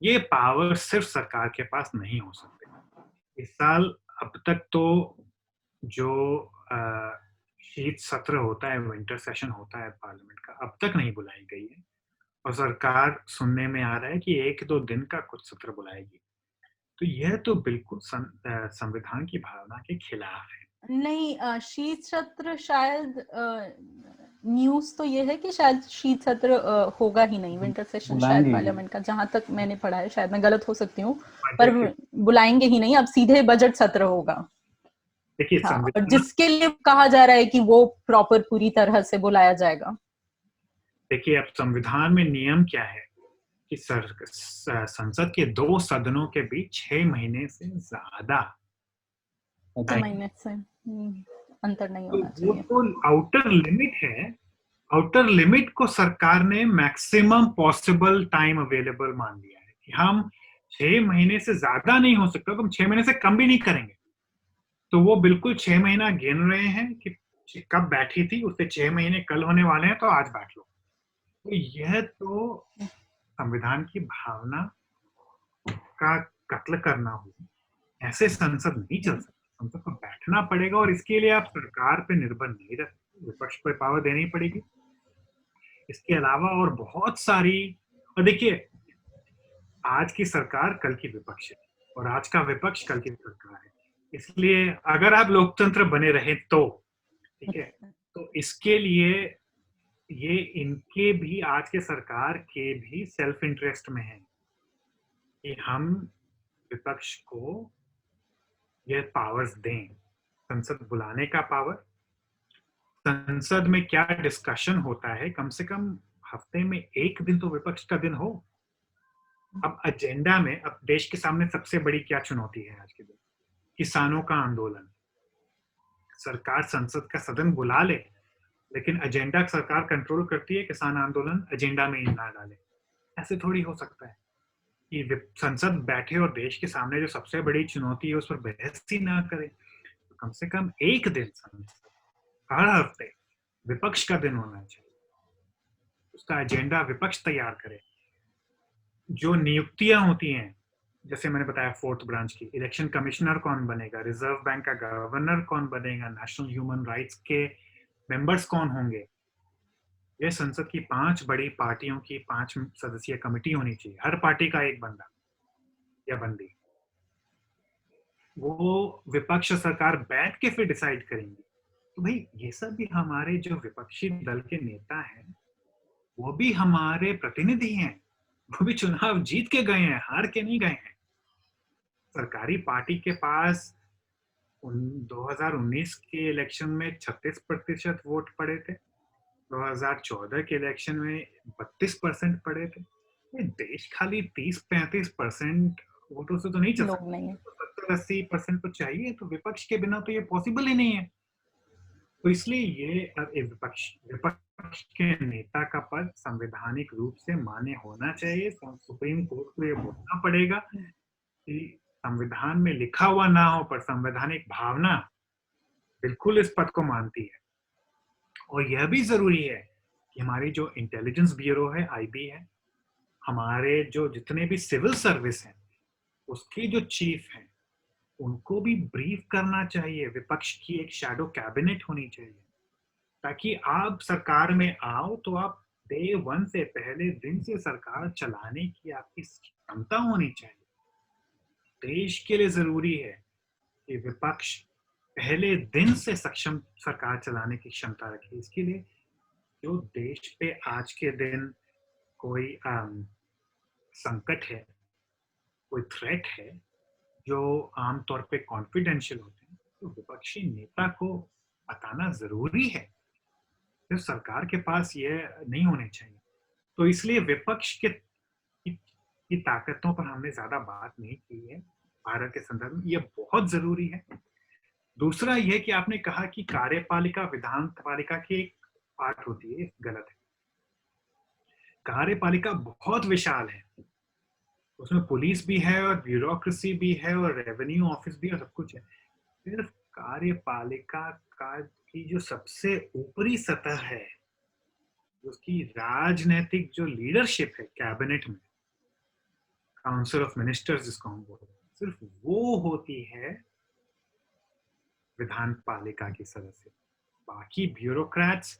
ये पावर सिर्फ सरकार के पास नहीं हो सकते। इस साल अब तक तो जो शीत सत्र होता है, विंटर सेशन होता है पार्लियामेंट का, अब तक नहीं बुलाई गई है, और सरकार सुनने में आ रहा है कि 1-2 दिन का कुछ सत्र बुलाएगी। तो यह तो बिल्कुल संविधान की भावना के खिलाफ है। नहीं, शीत सत्र शायद न्यूज तो ये है कि शायद शीत सत्र होगा ही नहीं, विंटर सेशन शायद पार्लियामेंट का, जहां तक मैंने पढ़ा है, शायद मैं गलत हो सकती हूँ, पर बुलाएंगे ही नहीं, अब सीधे बजट सत्र होगा। देखिए, हाँ, और जिसके लिए कहा जा रहा है कि वो प्रॉपर पूरी तरह से बुलाया जाएगा। देखिए, अब संविधान में नियम क्या है कि संसद के 2 सदनों के बीच 6 महीने से ज्यादा 6 महीने से अंतर नहीं होना चाहिए। वो तो आउटर लिमिट है आउटर लिमिट को सरकार ने मैक्सिमम पॉसिबल टाइम अवेलेबल मान लिया है कि हम 6 महीने से ज्यादा नहीं हो सकता, तो हम 6 महीने से कम भी नहीं करेंगे। तो वो बिल्कुल 6 महीना गिन रहे हैं कि कब बैठी थी, उससे 6 महीने कल होने वाले हैं, तो आज बैठ लो। तो यह तो संविधान की भावना का कत्ल करना हो। ऐसे संसद नहीं चल सकती, संसद को बैठना पड़ेगा, और इसके लिए आप सरकार पे निर्भर नहीं रह सकते, विपक्ष को पावर देनी पड़ेगी। इसके अलावा और बहुत सारी, और देखिए आज की सरकार कल की विपक्ष है, और आज का विपक्ष कल की सरकार है। इसलिए अगर आप लोकतंत्र बने रहे तो ठीक है, तो इसके लिए ये इनके भी, आज के सरकार के भी सेल्फ इंटरेस्ट में है कि हम विपक्ष को ये पावर्स दें, संसद बुलाने का पावर, संसद में क्या डिस्कशन होता है, कम से कम हफ्ते में एक दिन तो विपक्ष का दिन हो। अब एजेंडा में, अब देश के सामने सबसे बड़ी क्या चुनौती है आज के दिन? किसानों का आंदोलन। सरकार संसद का सदन बुला ले, लेकिन एजेंडा सरकार कंट्रोल करती है, किसान आंदोलन एजेंडा में ही ना डाले। ऐसे थोड़ी हो सकता है कि संसद बैठे और देश के सामने जो सबसे बड़ी चुनौती है उस पर बहस ही ना करे। तो कम से कम एक दिन संसद हर हफ्ते विपक्ष का दिन होना चाहिए, उसका एजेंडा विपक्ष तैयार करे। जो नियुक्तियां होती हैं, जैसे मैंने बताया 4th ब्रांच की, इलेक्शन कमिश्नर कौन बनेगा, रिजर्व बैंक का गवर्नर कौन बनेगा, नेशनल ह्यूमन राइट्स के मेंबर्स कौन होंगे, यह संसद की 5 बड़ी पार्टियों की 5 सदस्यीय कमेटी होनी चाहिए, हर पार्टी का एक बंदा या बंदी। वो विपक्ष सरकार बैठ के फिर डिसाइड करेंगे। तो भाई ये सब भी हमारे जो विपक्षी दल के नेता हैं वो भी हमारे प्रतिनिधि हैं, वो भी चुनाव जीत के गए हैं, हार के नहीं गए हैं। सरकारी पार्टी के पास 2019 के इलेक्शन में 36% वोट पड़े थे, 2014 के इलेक्शन में 32% पड़े थे। ये देश खाली 30-35% वोटों से तो नहीं चल सकता, 70-80% तो चाहिए। तो विपक्ष के बिना तो ये पॉसिबल ही नहीं है। तो इसलिए ये विपक्ष के नेता का पद संवैधानिक रूप से मान्य होना चाहिए। सुप्रीम कोर्ट को ये बोलना पड़ेगा कि संविधान में लिखा हुआ ना हो, पर संवैधानिक भावना बिल्कुल इस पद को मानती है। और यह भी जरूरी है कि हमारी जो इंटेलिजेंस ब्यूरो है, आईबी है, हमारे जो जितने भी सिविल सर्विस हैं उसके जो चीफ हैं उनको भी ब्रीफ करना चाहिए। विपक्ष की एक शैडो कैबिनेट होनी चाहिए, ताकि आप सरकार में आओ तो आप डे 1 से, पहले दिन से सरकार चलाने की आपकी क्षमता होनी चाहिए। देश के लिए जरूरी है कि विपक्ष पहले दिन से सक्षम सरकार चलाने की क्षमता रखे। इसके लिए जो देश पे आज के दिन कोई संकट है, कोई थ्रेट है जो आमतौर पे कॉन्फिडेंशियल होते हैं, तो विपक्षी नेता को बताना जरूरी है। सिर्फ सरकार के पास ये नहीं होने चाहिए। तो इसलिए विपक्ष की ताकतों पर हमने ज्यादा बात नहीं की है भारत के संदर्भ में, ये बहुत जरूरी है। दूसरा यह कि आपने कहा कि कार्यपालिका विधानपालिका की एक पार्ट होती है, गलत है। कार्यपालिका बहुत विशाल है, उसमें पुलिस भी है और ब्यूरोक्रेसी भी है और रेवेन्यू ऑफिस भी और सब कुछ है। सिर्फ कार्यपालिका का की जो सबसे ऊपरी सतह है, उसकी राजनीतिक जो लीडरशिप है कैबिनेट में, काउंसिल ऑफ मिनिस्टर्स जिसको हम बोलते हैं, सिर्फ वो होती है विधानपालिका की सदस्य। बाकी ब्यूरोक्रेट्स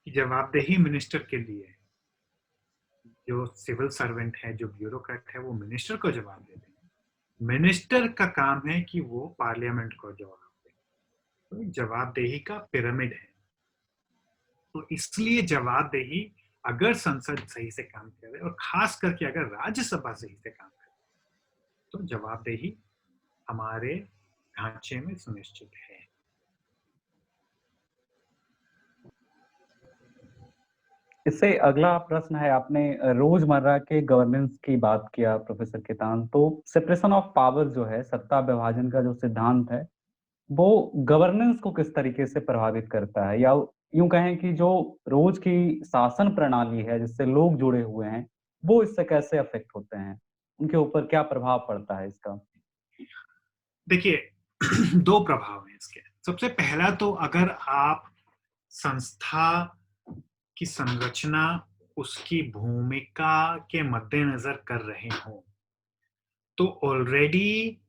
की जवाबदेही मिनिस्टर के लिए है। जो सिविल सर्वेंट है, जो ब्यूरोक्रेट है, वो मिनिस्टर को जवाब देते हैं। मिनिस्टर का काम है कि वो पार्लियामेंट को जवाब दे। तो जवाबदेही का पिरामिड है। तो इसलिए जवाबदेही, अगर संसद सही से काम करे और खास करके अगर राज्यसभा सही से काम करे, तो जवाबदेही हमारे ढांचे में सुनिश्चित है। इससे अगला प्रश्न है, आपने रोजमर्रा के गवर्नेंस की बात किया प्रोफेसर केतान, तो सेपरेशन ऑफ पावर जो है, सत्ता विभाजन का जो सिद्धांत है, वो गवर्नेंस को किस तरीके से प्रभावित करता है, या यूं कहें कि जो रोज की शासन प्रणाली है जिससे लोग जुड़े हुए हैं वो इससे कैसे अफेक्ट होते हैं, उनके ऊपर क्या प्रभाव पड़ता है इसका? देखिए, दो प्रभाव हैं इसके। सबसे पहला तो अगर आप संस्था की संरचना, उसकी भूमिका के मद्देनजर कर रहे हो, तो ऑलरेडी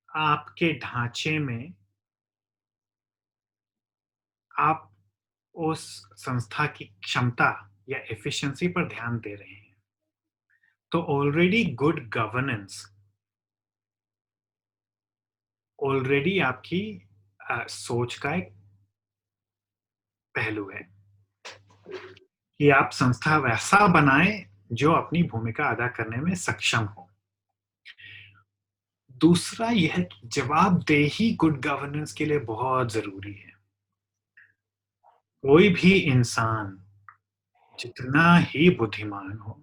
आपके ढांचे में आप उस संस्था की क्षमता या एफिशिएंसी पर ध्यान दे रहे हैं। तो ऑलरेडी गुड गवर्नेंस ऑलरेडी आपकी सोच का एक पहलू है कि आप संस्था वैसा बनाएं जो अपनी भूमिका अदा करने में सक्षम हो। दूसरा यह कि जवाबदेही गुड गवर्नेंस के लिए बहुत जरूरी है। कोई भी इंसान जितना ही बुद्धिमान हो,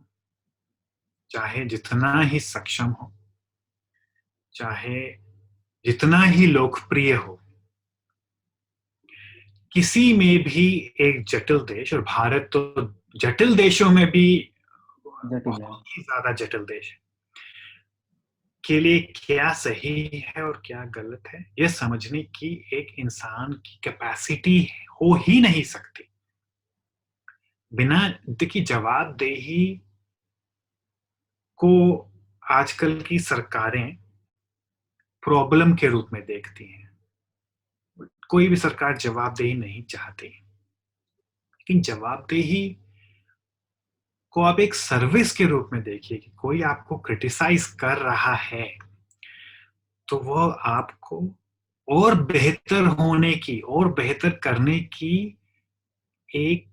चाहे जितना ही सक्षम हो, चाहे जितना ही लोकप्रिय हो, किसी में भी एक जटिल देश, और भारत तो जटिल देशों में भी जटिल है। बहुत ही ज्यादा जटिल देश है, के लिए क्या सही है और क्या गलत है यह समझने की एक इंसान की कैपेसिटी हो ही नहीं सकती। बिना, देखिए, जवाबदेही को आजकल की सरकारें प्रॉब्लम के रूप में देखती हैं। कोई भी सरकार जवाबदेही नहीं चाहती, लेकिन जवाबदेही को आप एक सर्विस के रूप में देखिए कि कोई आपको क्रिटिसाइज कर रहा है तो वह आपको और बेहतर होने की और बेहतर करने की एक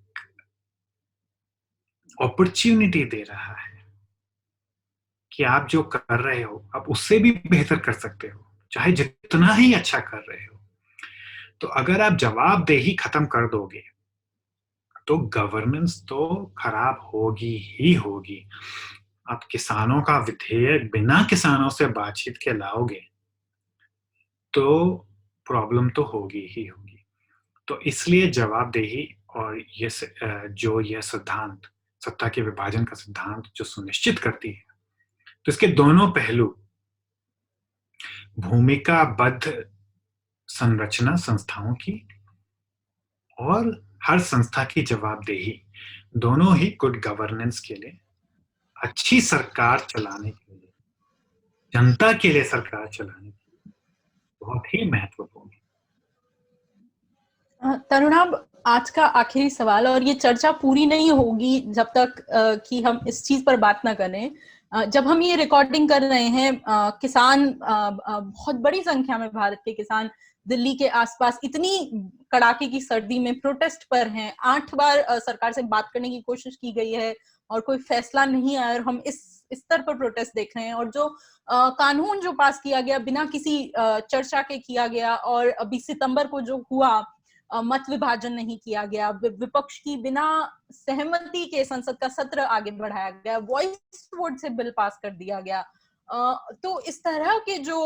अपॉर्चुनिटी दे रहा है कि आप जो कर रहे हो आप उससे भी बेहतर कर सकते हो, चाहे जितना ही अच्छा कर रहे हो। तो अगर आप जवाबदेही खत्म कर दोगे तो गवर्नेंस तो खराब होगी ही होगी। आप किसानों का विधेयक बिना किसानों से बातचीत के लाओगे तो प्रॉब्लम तो होगी ही होगी। तो इसलिए जवाबदेही और ये जो यह सिद्धांत, सत्ता के विभाजन का सिद्धांत जो सुनिश्चित करती है, तो इसके दोनों पहलू, भूमिकाबद्ध संरचना संस्थाओं की और हर संस्था की जवाबदेही, दोनों ही गुड गवर्नेंस के लिए, अच्छी सरकार चलाने के लिए, जनता के लिए सरकार चलाने के लिए बहुत ही महत्वपूर्ण है। तरुणाब, आज का आखिरी सवाल, और ये चर्चा पूरी नहीं होगी जब तक कि हम इस चीज पर बात ना करें। जब हम ये रिकॉर्डिंग कर रहे हैं, किसान, बहुत बड़ी संख्या में भारत के किसान दिल्ली के आसपास इतनी कड़ाके की सर्दी में प्रोटेस्ट पर हैं। 8 बार सरकार से बात करने की कोशिश की गई है और कोई फैसला नहीं आया, और हम इस स्तर पर प्रोटेस्ट देख रहे हैं। और जो कानून जो पास किया गया बिना किसी चर्चा के किया गया, और अभी सितंबर को जो हुआ, मत विभाजन नहीं किया गया, विपक्ष की बिना सहमति के संसद का सत्र आगे बढ़ाया गया, वॉइस वोट से बिल पास कर दिया गया। तो इस तरह के जो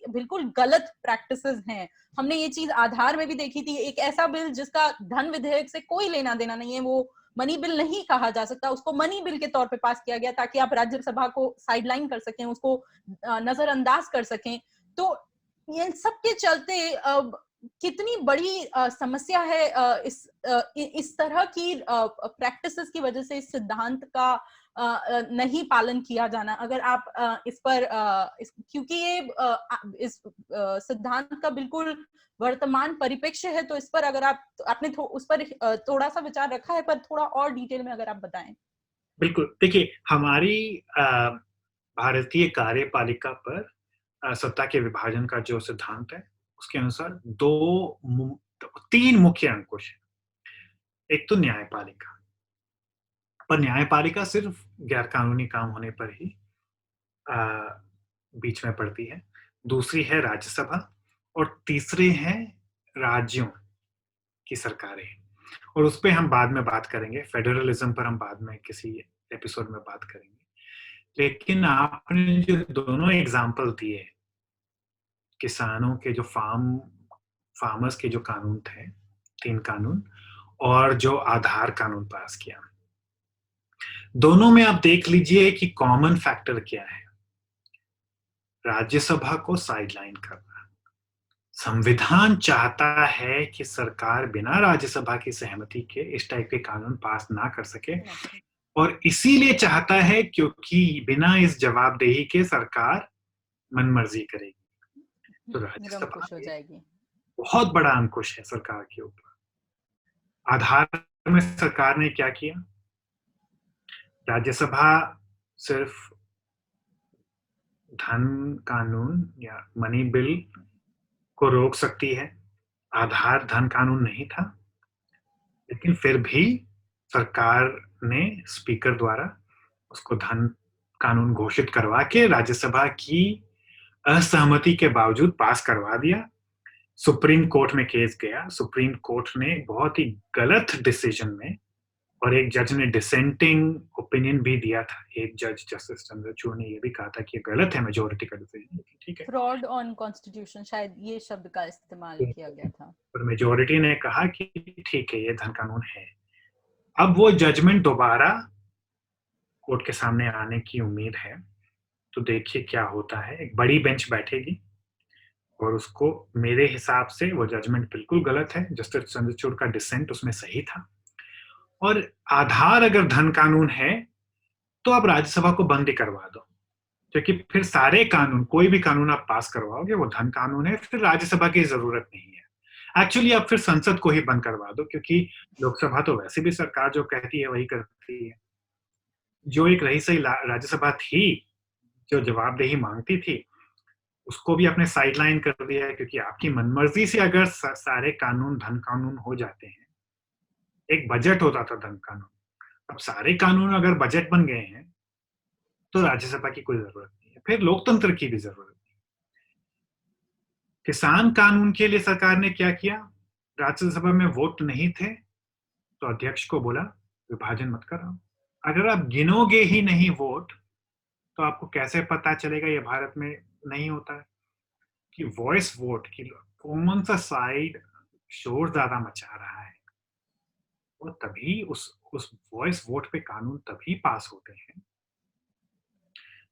बिल्कुल गलत प्रैक्टिसेस हैं, हमने ये चीज आधार में भी देखी थी। एक ऐसा बिल जिसका धन विधेयक से कोई लेना देना नहीं है, वो मनी बिल नहीं कहा जा सकता, उसको मनी बिल के तौर पे पास किया गया ताकि आप राज्यसभा को साइडलाइन कर सकें, उसको नजरअंदाज कर सकें। तो इन सब के चलते कितनी बड़ी समस्या है इस तरह की प्रैक्टिसेस की वजह से, इस सिद्धांत का नहीं पालन किया जाना। अगर आप इस पर क्योंकि ये इस सिद्धांत का बिल्कुल वर्तमान परिप्रेक्ष्य है, तो इस पर अगर आपने उस पर थोड़ा सा विचार रखा है, पर थोड़ा और डिटेल में अगर आप बताएं। बिल्कुल, देखिए, हमारी भारतीय कार्यपालिका पर सत्ता के विभाजन का जो सिद्धांत है उसके अनुसार 3 मुख्य अंकुश है। एक तो न्यायपालिका, पर न्यायपालिका सिर्फ गैर कानूनी काम होने पर ही बीच में पड़ती है। दूसरी है राज्यसभा, और तीसरे हैं राज्यों की सरकारें, और उस पर हम बाद में बात करेंगे। फेडरलिज्म पर हम बाद में किसी एपिसोड में बात करेंगे। लेकिन आपने जो दोनों एग्जाम्पल दिए किसानों के जो फार्मर्स के जो कानून थे, 3 कानून, और जो आधार कानून पास किया। दोनों में आप देख लीजिए कि कॉमन फैक्टर क्या है, राज्यसभा को साइडलाइन करना। संविधान चाहता है कि सरकार बिना राज्यसभा की सहमति के इस टाइप के कानून पास ना कर सके, और इसीलिए चाहता है क्योंकि बिना इस जवाबदेही के सरकार मनमर्जी करेगी। तो राज्यसभा निरंकुश हो में जाएगी। बहुत बड़ा अंकुश है सरकार के ऊपर। आधार में सरकार ने क्या किया, राज्यसभा सिर्फ धन कानून या मनी बिल को रोक सकती है, आधार धन कानून नहीं था, लेकिन फिर भी सरकार ने स्पीकर द्वारा उसको धन कानून घोषित करवा के राज्यसभा की असहमति के बावजूद पास करवा दिया। सुप्रीम कोर्ट में केस गया, सुप्रीम कोर्ट ने बहुत ही गलत डिसीजन में, और एक जज ने डिसेंटिंग ओपिनियन भी दिया था, एक जज जस्टिस चंद्रचूड़ ने ये भी कहा था कि ये गलत है मेजोरिटी का डिसीजन, लेकिन ठीक है, फ्रॉड ऑन कॉन्स्टिट्यूशन, शायद ये शब्द का इस्तेमाल किया गया था। और मेजोरिटी ने कहा कि ठीक है ये धन कानून है। अब वो जजमेंट दोबारा कोर्ट के सामने आने की उम्मीद है, तो देखिए क्या होता है। एक बड़ी बेंच बैठेगी और उसको, मेरे हिसाब से वो जजमेंट बिल्कुल गलत है, जस्टिस चंद्रचूड़ का डिसेंट उसमें सही था। और आधार अगर धन कानून है तो आप राज्यसभा को बंद ही करवा दो, क्योंकि फिर सारे कानून, कोई भी कानून आप पास करवाओगे वो धन कानून है, फिर राज्यसभा की जरूरत नहीं है। एक्चुअली आप फिर संसद को ही बंद करवा दो, क्योंकि लोकसभा तो वैसे भी सरकार जो कहती है वही करती है। जो एक रही सही राज्यसभा थी जो जवाबदेही मांगती थी, उसको भी आपने साइडलाइन कर दिया है, क्योंकि आपकी मनमर्जी से अगर सारे कानून धन कानून हो जाते हैं, एक बजट होता था धन कानून, अब सारे कानून अगर बजट बन गए हैं तो राज्यसभा की कोई जरूरत नहीं है, फिर लोकतंत्र की भी जरूरत नहीं। किसान कानून के लिए सरकार ने क्या किया, राज्यसभा में वोट नहीं थे तो अध्यक्ष को बोला विभाजन मत कराओ। अगर आप गिनोगे ही नहीं वोट तो आपको कैसे पता चलेगा ये भारत में नहीं होता है कि वॉइस वोट की कौन सा साइड शोर ज्यादा मचा रहा है, और तभी उस वॉइस वोट पे कानून तभी पास होते हैं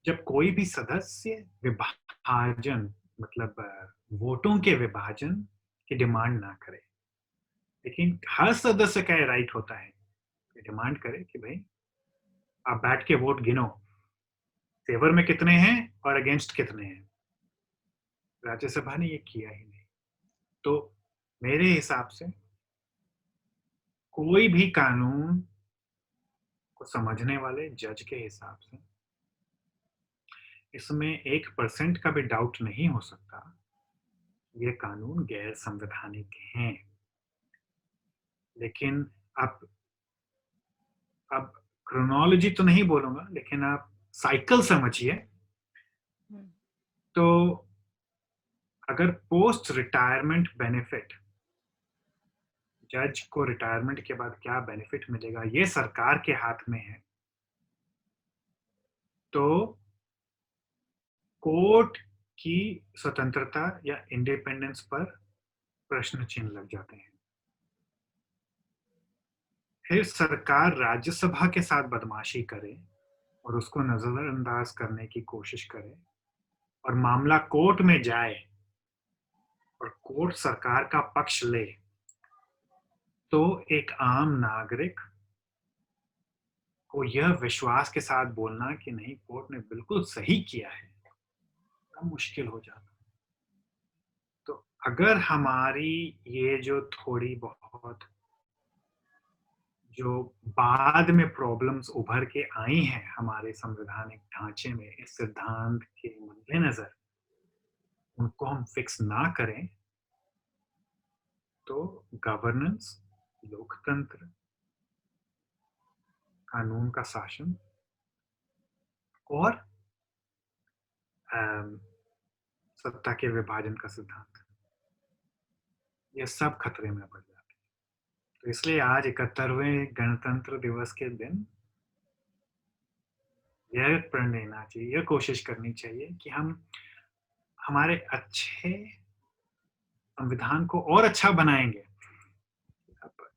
जब कोई भी सदस्य विभाजन, मतलब वोटों के विभाजन की डिमांड ना करे। लेकिन हर सदस्य का ये राइट होता है कि डिमांड करे कि भाई आप बैठ के वोट गिनो, फेवर में कितने हैं और अगेंस्ट कितने हैं। राज्यसभा ने ये किया ही नहीं। तो मेरे हिसाब से कोई भी कानून को समझने वाले जज के हिसाब से इसमें 1% का भी डाउट नहीं हो सकता ये कानून गैर संवैधानिक हैं। लेकिन अब क्रोनोलॉजी तो नहीं बोलूंगा, लेकिन आप साइकिल समझिए। तो अगर पोस्ट रिटायरमेंट बेनिफिट, जज को रिटायरमेंट के बाद क्या बेनिफिट मिलेगा ये सरकार के हाथ में है, तो कोर्ट की स्वतंत्रता या इंडिपेंडेंस पर प्रश्न चिन्ह लग जाते हैं। फिर सरकार राज्यसभा के साथ बदमाशी करे और उसको नजरअंदाज करने की कोशिश करे और मामला कोर्ट में जाए और कोर्ट सरकार का पक्ष ले, तो एक आम नागरिक को यह विश्वास के साथ बोलना कि नहीं कोर्ट ने बिल्कुल सही किया है, बड़ा मुश्किल हो जाता। तो अगर हमारी ये जो थोड़ी बहुत जो बाद में प्रॉब्लम्स उभर के आई हैं हमारे संवैधानिक ढांचे में इस सिद्धांत के मद्देनजर, उनको हम फिक्स ना करें तो गवर्नेंस, लोकतंत्र, कानून का शासन और सत्ता के विभाजन का सिद्धांत, ये सब खतरे में पड़ जाते हैं। तो इसलिए आज 71वें गणतंत्र दिवस के दिन यह प्रण लेना चाहिए, यह कोशिश करनी चाहिए कि हम हमारे अच्छे संविधान को और अच्छा बनाएंगे।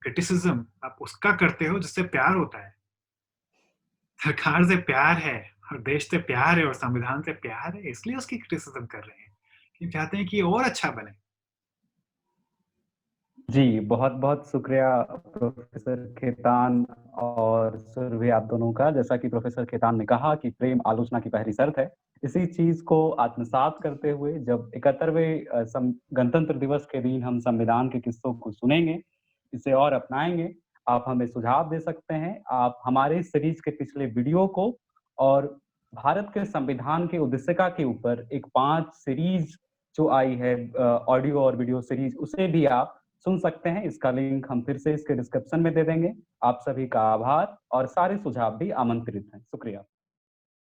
क्रिटिसिज्म आप उसका करते हो जिससे प्यार होता है। सरकार से प्यार है और देश से प्यार है और संविधान से प्यार है, इसलिए उसकी क्रिटिसिज्म कर रहे हैं कि चाहते हैं कि और अच्छा बने। जी, बहुत-बहुत शुक्रिया प्रोफेसर खेतान और सुरभि आप दोनों का। जैसा कि प्रोफेसर खेतान ने कहा कि प्रेम आलोचना की पहली शर्त है। इसी चीज़ को आत्मसात करते हुए जब 71वें गणतंत्र दिवस के दिन हम संविधान के किस्सों को सुनेंगे, इसे और अपनाएँगे, आप हमें सुझाव दे सकते हैं। आप हमारे सीरीज़ के पिछले वीडियो को और भारत के संविधान की उद्देशिका के ऊपर एक 5 सीरीज़ जो आई है ऑडियो और वीडियो सीरीज़, उसे भी आप सुन सकते हैं। इसका लिंक हम फिर से इसके डिस्क्रिप्शन में दे देंगे। आप सभी का आभार और सारे सुझाव भी आमंत्रित हैं। शुक्रिया।